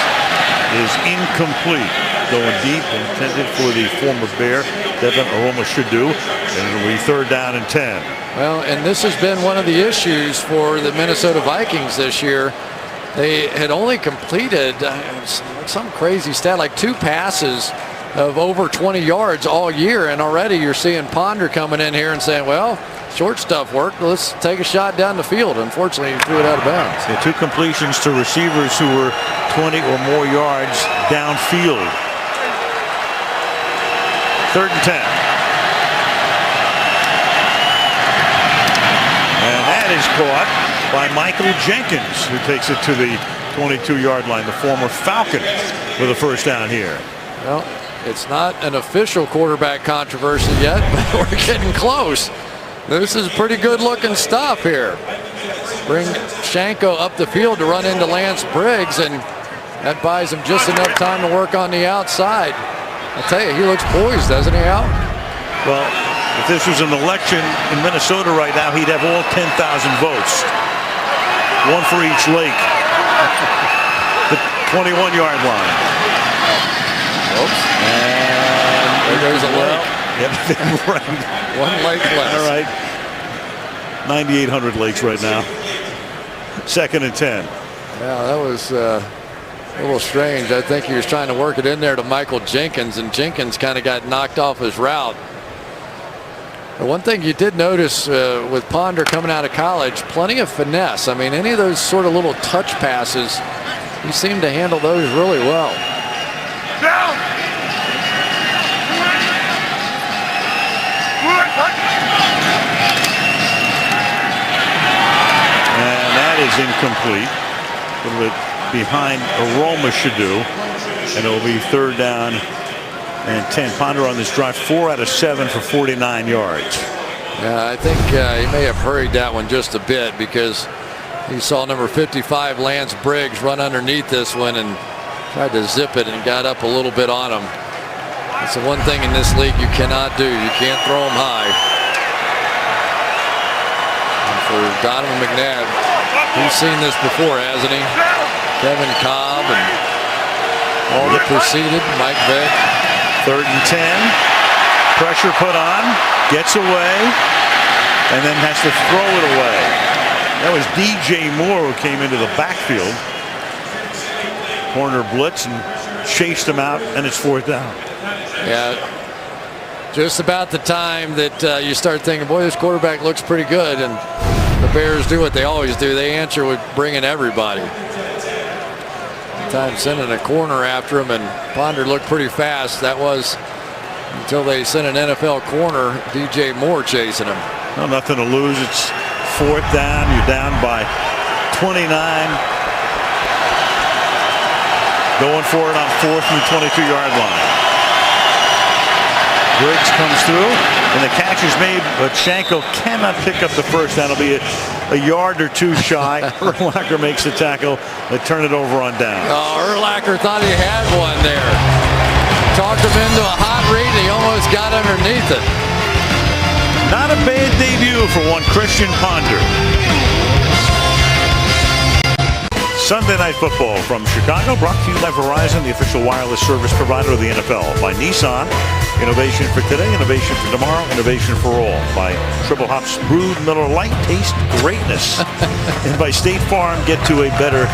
is incomplete. Going deep, intended for the former Bear, Devin Aroma-Shadu. And it'll be third down and 10. Well, and this has been one of the issues for the Minnesota Vikings this year. They had only completed some crazy stat, like 2 passes of over 20 yards all year, and already you're seeing Ponder coming in here and saying, well, short stuff worked, let's take a shot down the field. Unfortunately, he threw it out of bounds. Yeah, 2 completions to receivers who were 20 or more yards downfield. Third and 10. And that is caught by Michael Jenkins, who takes it to the 22-yard line, the former Falcon, with a first down here. Well, it's not an official quarterback controversy yet, but we're getting close. This is pretty good looking stuff here. Bring Shanko up the field to run into Lance Briggs, and that buys him just enough time to work on the outside. I tell you, he looks poised, doesn't he, Al? Well, if this was an election in Minnesota right now, he'd have all 10,000 votes. One for each lake. The 21-yard line. Oops. And there goes a lake. Yep, right. One lake less. All right. 9,800 lakes right now. Second and 10. Yeah, that was a little strange. I think he was trying to work it in there to Michael Jenkins, and Jenkins kind of got knocked off his route. But one thing you did notice with Ponder coming out of college, plenty of finesse. I mean, any of those sort of little touch passes, he seemed to handle those really well. And that is incomplete. A little bit behind Aroma-Shadu. And it'll be third down and 10. Ponder on this drive, 4 out of 7 for 49 yards. Yeah, I think he may have hurried that one just a bit because he saw number 55 Lance Briggs run underneath this one and tried to zip it and got up a little bit on him. That's the one thing in this league you cannot do. You can't throw them high. And for Donovan McNabb, he's seen this before, hasn't he? Kevin Cobb and all that preceded, Mike Vick. Third and 10. Pressure put on. Gets away. And then has to throw it away. That was DJ Moore who came into the backfield. Corner blitz and chased him out, and it's fourth down. Yeah. Just about the time that you start thinking, boy, this quarterback looks pretty good. And the Bears do what they always do. They answer with bringing everybody. Time sending a corner after him, and Ponder looked pretty fast. That was until they sent an NFL corner, DJ Moore chasing him. Well, nothing to lose. It's fourth down. You're down by 29. Going for it on fourth and 22-yard line. Briggs comes through, and the catch is made, but Shanko cannot pick up the first down. It'll be a yard or two shy. Urlacher makes the tackle. They turn it over on down. Oh, Urlacher thought he had one there. Talked him into a hot read, and he almost got underneath it. Not a bad debut for one Christian Ponder. Sunday Night Football from Chicago, brought to you by Verizon, the official wireless service provider of the NFL. By Nissan, innovation for today, innovation for tomorrow, innovation for all. By Triple Hops Brewed Miller Lite, taste greatness. And by State Farm, get to a better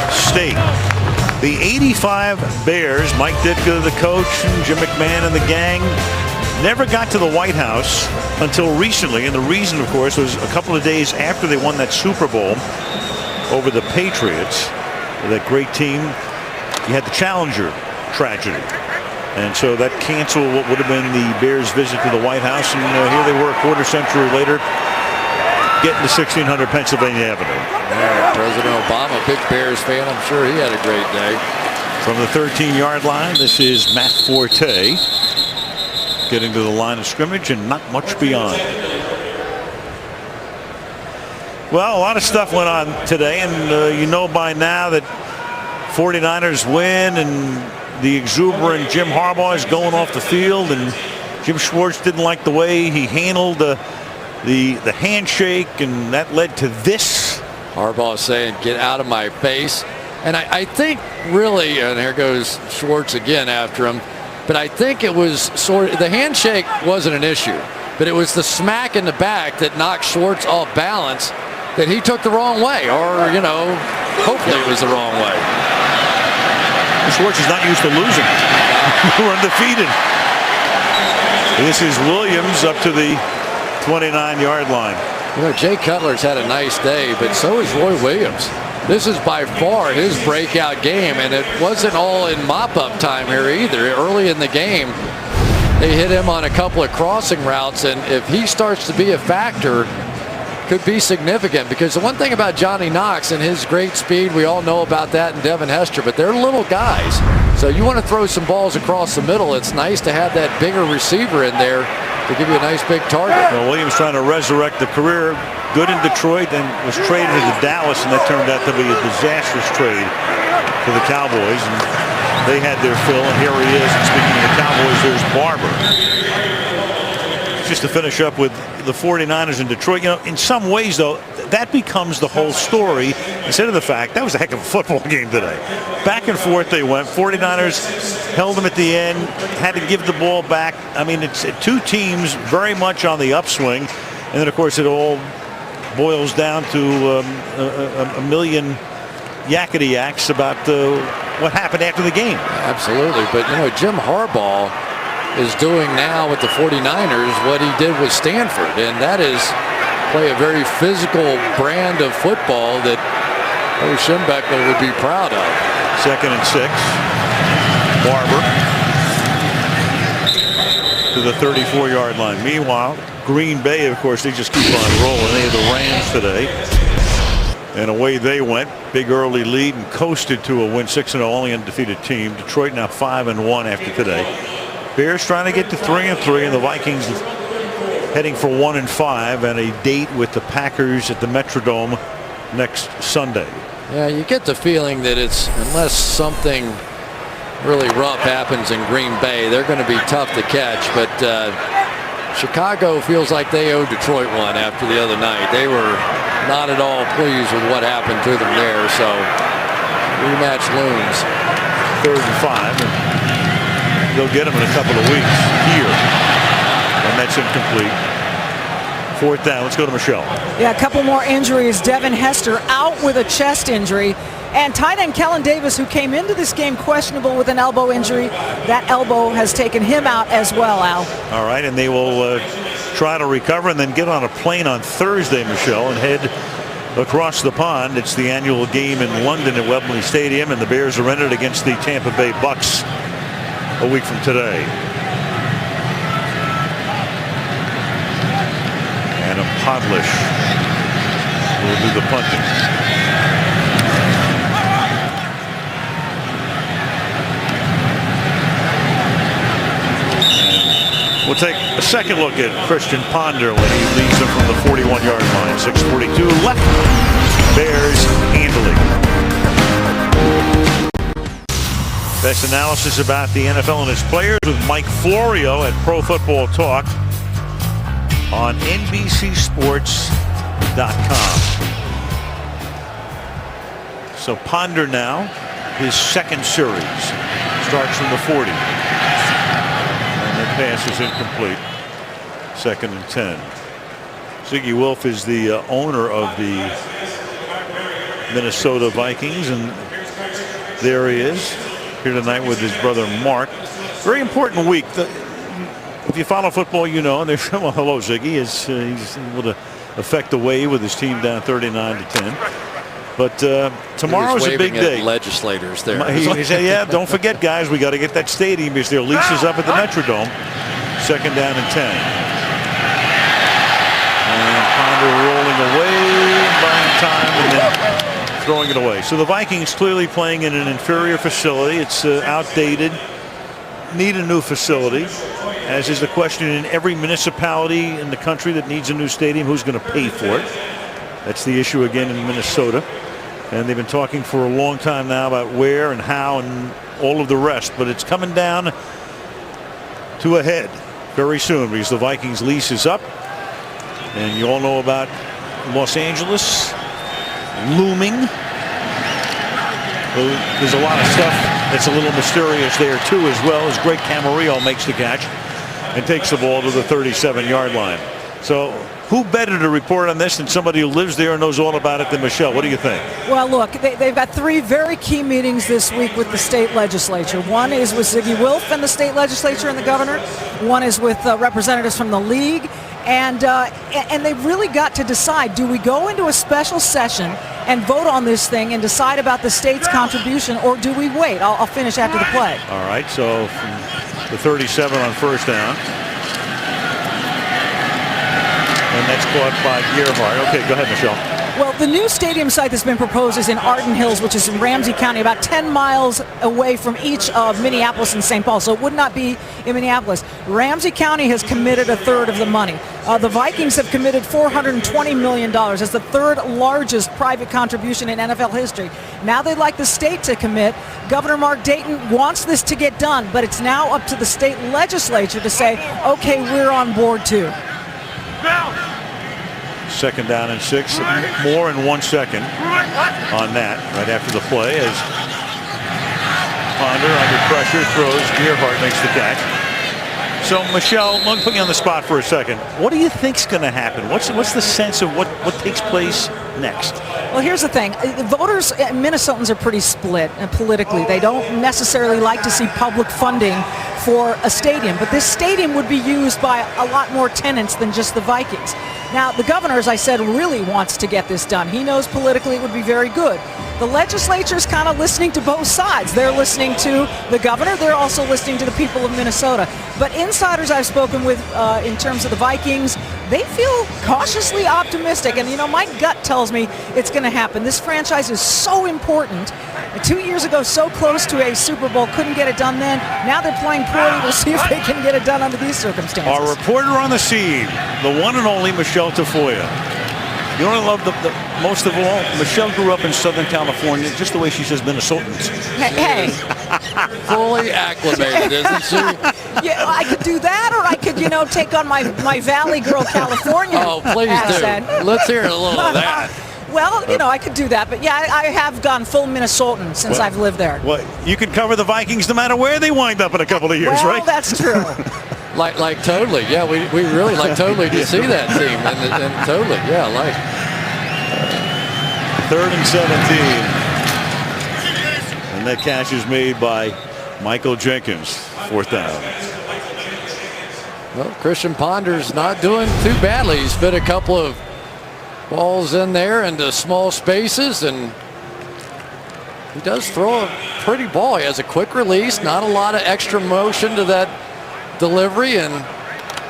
state. The 85 Bears, Mike Ditka, the coach, and Jim McMahon and the gang, never got to the White House until recently. And the reason, of course, was a couple of days after they won that Super Bowl over the Patriots, that great team. You had the Challenger tragedy. And so that canceled what would have been the Bears' visit to the White House. And here they were a quarter century later, getting to 1600 Pennsylvania Avenue. Yeah, President Obama, big Bears fan. I'm sure he had a great day. From the 13-yard line, this is Matt Forte getting to the line of scrimmage and not much beyond. Well, a lot of stuff went on today, and you know by now that 49ers win, and the exuberant Jim Harbaugh is going off the field, and Jim Schwartz didn't like the way he handled the handshake, and that led to this. Harbaugh saying, "Get out of my face." And I think really, and here goes Schwartz again after him, but I think it was sort of, the handshake wasn't an issue, but it was the smack in the back that knocked Schwartz off balance, that he took the wrong way, or, hopefully it was the wrong way. Schwartz is not used to losing. We're undefeated. This is Williams up to the 29-yard line. Jay Cutler's had a nice day, but so is Roy Williams. This is by far his breakout game, and it wasn't all in mop-up time here either. Early in the game, they hit him on a couple of crossing routes, and if he starts to be a factor, could be significant, because the one thing about Johnny Knox and his great speed, we all know about that, and Devin Hester, but they're little guys. So you want to throw some balls across the middle. It's nice to have that bigger receiver in there to give you a nice big target. Well, Williams trying to resurrect the career. Good in Detroit, and was traded to Dallas, and that turned out to be a disastrous trade for the Cowboys. And they had their fill, and here he is. And speaking of the Cowboys, there's Barber. Just to finish up with the 49ers in Detroit, in some ways, though, that becomes the whole story instead of the fact that was a heck of a football game today. Back and forth they went. 49ers held them at the end, had to give the ball back. I mean, it's two teams very much on the upswing. And then, of course, it all boils down to a million yakety-yaks about what happened after the game. Absolutely. But, Jim Harbaugh is doing now with the 49ers what he did with Stanford, and that is play a very physical brand of football that Schembechler would be proud of. 2nd and 6. Barber to the 34-yard line. Meanwhile, Green Bay, of course, they just keep on rolling. They had the Rams today, and away they went. Big early lead and coasted to a win. 6-0, only undefeated team. Detroit now 5-1 after today. Bears trying to get to 3-3, and the Vikings heading for 1-5, and a date with the Packers at the Metrodome next Sunday. Yeah, you get the feeling that it's, unless something really rough happens in Green Bay, they're going to be tough to catch. But Chicago feels like they owe Detroit one after the other night. They were not at all pleased with what happened to them there. So rematch looms. 3rd and 5. They'll get him in a couple of weeks here. And that's incomplete. 4th down. Let's go to Michelle. Yeah, a couple more injuries. Devin Hester out with a chest injury. And tight end Kellen Davis, who came into this game questionable with an elbow injury. That elbow has taken him out as well, Al. All right, and they will try to recover and then get on a plane on Thursday, Michelle, and head across the pond. It's the annual game in London at Wembley Stadium, and the Bears are in it against the Tampa Bay Bucks a week from today. Adam Podlish will do the punting. And we'll take a second look at Christian Ponder when he leads them from the 41-yard line. 6:42 left. Bears handily. Best analysis about the NFL and its players with Mike Florio at Pro Football Talk on NBCSports.com. So Ponder now, his second series, starts from the 40. And the pass is incomplete. 2nd and 10. Ziggy Wolf is the owner of the Minnesota Vikings, and there he is here tonight with his brother Mark. Very important week. If you follow football, you know, and they're well, hello Ziggy, he's able to affect the wave with his team down 39-10. But tomorrow's a big day. Legislators there. He said, "Yeah, don't forget, guys, we got to get that stadium because their lease is up at the Metrodome." 2nd down and 10. And Ponder rolling away, buying time, and then throwing it away. So the Vikings clearly playing in an inferior facility. It's outdated. Need a new facility, as is the question in every municipality in the country that needs a new stadium. Who's going to pay for it? That's the issue again in Minnesota. And they've been talking for a long time now about where and how and all of the rest. But it's coming down to a head very soon because the Vikings lease is up. And you all know about Los Angeles looming. There's a lot of stuff that's a little mysterious there too, as well as Greg Camarillo makes the catch and takes the ball to the 37-yard line. So who better to report on this than somebody who lives there and knows all about it than Michelle? What do you think? Well, look, they've got 3 very key meetings this week with the state legislature. One is with Ziggy Wolf and the state legislature and the governor. One is with representatives from the league. And they've really got to decide, do we go into a special session and vote on this thing and decide about the state's contribution, or do we wait? I'll finish after the play. All right, so from the 37 on 1st down. And that's caught by Gerhardt. Okay, go ahead, Michelle. Well, the new stadium site that's been proposed is in Arden Hills, which is in Ramsey County, about 10 miles away from each of Minneapolis and St. Paul. So it would not be in Minneapolis. Ramsey County has committed a third of the money. The Vikings have committed $420 million. That's the 3rd largest private contribution in NFL history. Now they'd like the state to commit. Governor Mark Dayton wants this to get done, but it's now up to the state legislature to say, okay, we're on board too. 2nd down and 6. More in 1 second on that right after the play as Ponder under pressure throws. Gerhardt makes the catch. So Michelle, let me put you on the spot for a second. What do you think's going to happen? What's the sense of what takes place next? Well, here's the thing. Voters, Minnesotans are pretty split politically. They don't necessarily like to see public funding for a stadium, but this stadium would be used by a lot more tenants than just the Vikings. Now, the governor, as I said, really wants to get this done. He knows politically it would be very good. The legislature's kind of listening to both sides. They're listening to the governor. They're also listening to the people of Minnesota. But insiders I've spoken with in terms of the Vikings, they feel cautiously optimistic. And, you know, my gut tells me it's going to happen. This franchise is so important. 2 years ago, so close to a Super Bowl, couldn't get it done then. Now they're playing poorly. We'll see if they can get it done under these circumstances. Our reporter on the scene, the one and only Michelle Tafoya. You know what I love the most of all? Michelle grew up in Southern California, just the way she says Minnesotans. Hey. Fully acclimated, isn't she? Yeah, I could do that, or I could, take on my Valley Girl California accent. Do. Let's hear a little of that. Well, I could do that, but yeah, I have gone full Minnesotan since I've lived there. Well, you can cover the Vikings no matter where they wind up in a couple of years, right? Well, that's true. Like totally, yeah. We really like totally to see that team, and totally, yeah, like. 3rd and 17, and that catch is made by Michael Jenkins. 4th down. Well, Christian Ponder's not doing too badly. He's fit a couple of balls in there into small spaces, and he does throw a pretty ball. He has a quick release, not a lot of extra motion to that delivery, and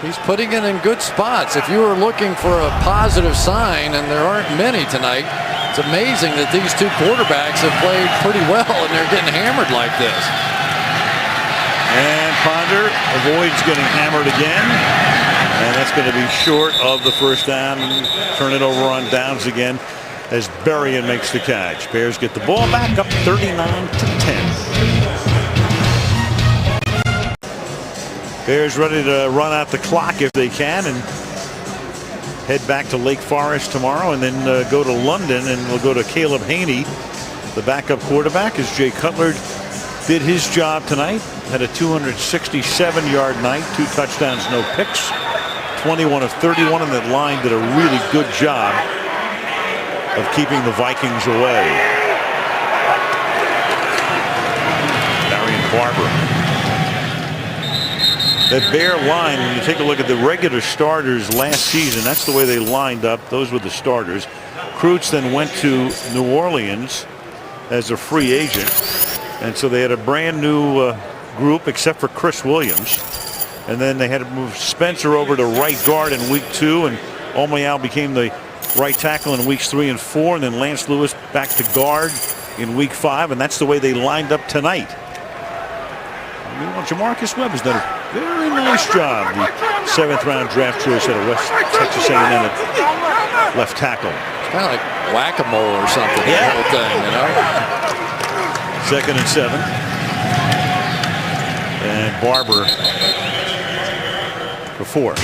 he's putting it in good spots. If you were looking for a positive sign, and there aren't many tonight, it's amazing that these 2 quarterbacks have played pretty well and they're getting hammered like this. And Ponder avoids getting hammered again, and that's going to be short of the 1st down. Turn it over on downs again as Berrien makes the catch. Bears get the ball back up 39-10. Bears ready to run out the clock if they can and head back to Lake Forest tomorrow, and then go to London, and we'll go to Caleb Haney the backup quarterback, as Jay Cutler did his job tonight. Had a 267-yard night, 2 touchdowns, no picks, 21 of 31, and that line did a really good job of keeping the Vikings away. Marion Barber. That Bear line, when you take a look at the regular starters last season, that's the way they lined up. Those were the starters. Kreutz then went to New Orleans as a free agent, and so they had a brand new group except for Chris Williams, and then they had to move Spencer over to right guard in week 2, and Omayal became the right tackle in weeks 3 and 4, and then Lance Lewis back to guard in week 5, and that's the way they lined up tonight. Meanwhile, Jamarcus Webb has done a very nice job. The 7th-round draft choice out of West Texas A&M at left tackle. Kind of like whack-a-mole or something. Yeah. The whole thing, you know. 2nd and 7. And Barber for 4.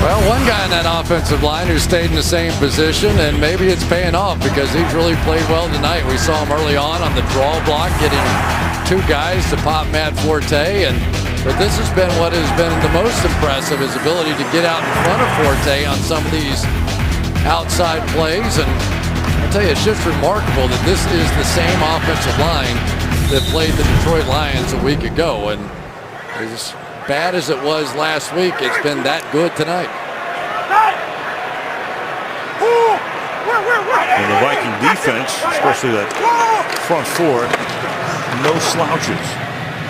Well, one guy in that offensive line who stayed in the same position, and maybe it's paying off because he's really played well tonight. We saw him early on the draw block, getting 2 guys to pop Matt Forte, but this has been what has been the most impressive, his ability to get out in front of Forte on some of these outside plays. And I'll tell you, it's just remarkable that this is the same offensive line that played the Detroit Lions a week ago, and as bad as it was last week, it's been that good tonight. And the Viking defense, especially that front 4, no slouches.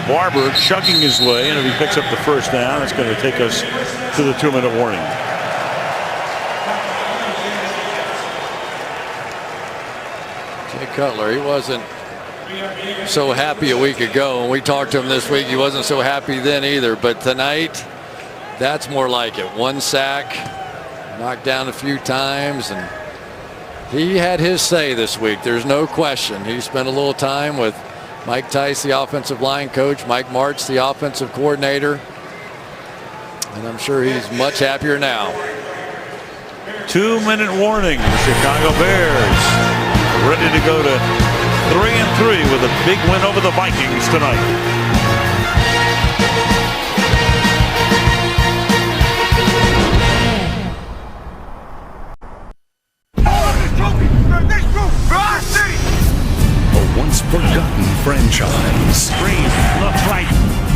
Barber chugging his way, and if he picks up the first down, it's going to take us to the 2-minute warning. Jay Cutler, he wasn't so happy a week ago. When we talked to him this week, he wasn't so happy then either. But tonight, that's more like it. 1 sack, knocked down a few times, and he had his say this week. There's no question. He spent a little time with Mike Tice, the offensive line coach, Mike Martz, the offensive coordinator, and I'm sure he's much happier now. 2-minute warning. The Chicago Bears ready to go to 3-3 with a big win over the Vikings tonight. A once forgotten franchise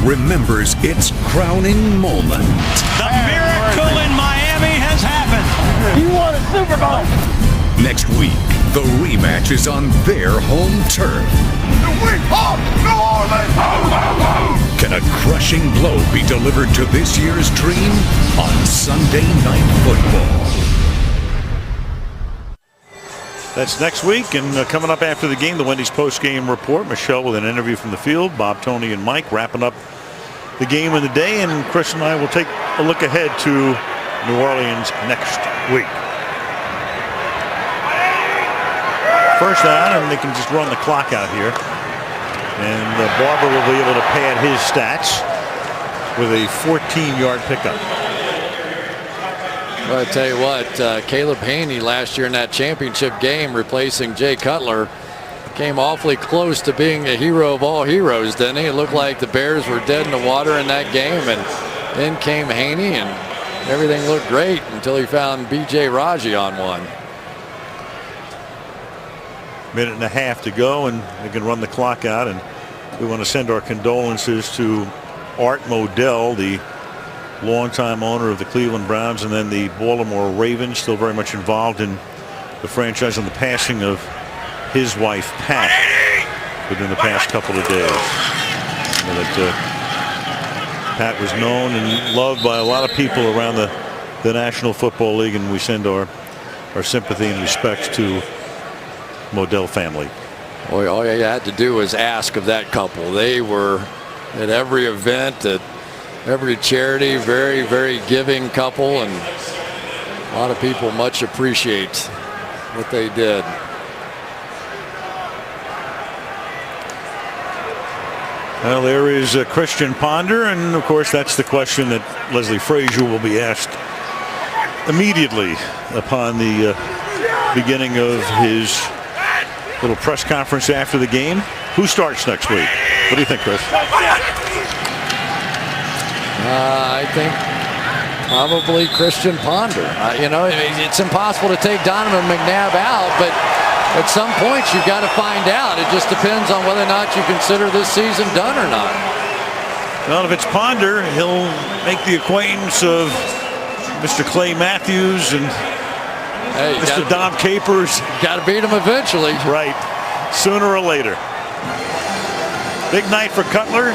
remembers its crowning moment. The miracle in Miami has happened. You won a Super Bowl. Next week, the rematch is on their home turf. Can a crushing blow be delivered to this year's dream on Sunday Night Football? That's next week, and coming up after the game, the Wendy's post-game report. Michelle with an interview from the field. Bob, Tony, and Mike wrapping up the game of the day, and Chris and I will take a look ahead to New Orleans next week. First down, and they can just run the clock out here. And Barber will be able to pad his stats with a 14-yard pickup. Well, I tell you what, Caleb Haney last year in that championship game replacing Jay Cutler came awfully close to being a hero of all heroes, didn't he? It looked like the Bears were dead in the water in that game, and then came Haney, and everything looked great until he found B.J. Raji on one. Minute and a half to go, and they can run the clock out, and we want to send our condolences to Art Modell, the longtime owner of the Cleveland Browns and then the Baltimore Ravens, still very much involved in the franchise, and the passing of his wife Pat within the past couple of days. You know, that Pat was known and loved by a lot of people around the National Football League, and we send our sympathy and respects to Modell family. All you had to do was ask of that couple. They were at every event, at every charity, very, very giving couple, and a lot of people much appreciate what they did. Well, there is Christian Ponder, and of course that's the question that Leslie Frazier will be asked immediately upon the beginning of his Little press conference after the game. Who starts next week? What do you think, Chris? I think probably Christian Ponder. It's impossible to take Donovan McNabb out, but at some point you've got to find out. It just depends on whether or not you consider this season done or not. Well, if it's Ponder, he'll make the acquaintance of Mr. Clay Matthews and Mr. Dom Capers. Got to beat him eventually. Right. Sooner or later. Big night for Cutler.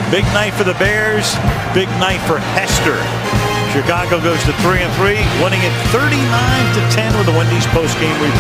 Big night for the Bears. Big night for Hester. Chicago goes to 3-3, winning it 39-10 with the Wendy's postgame report.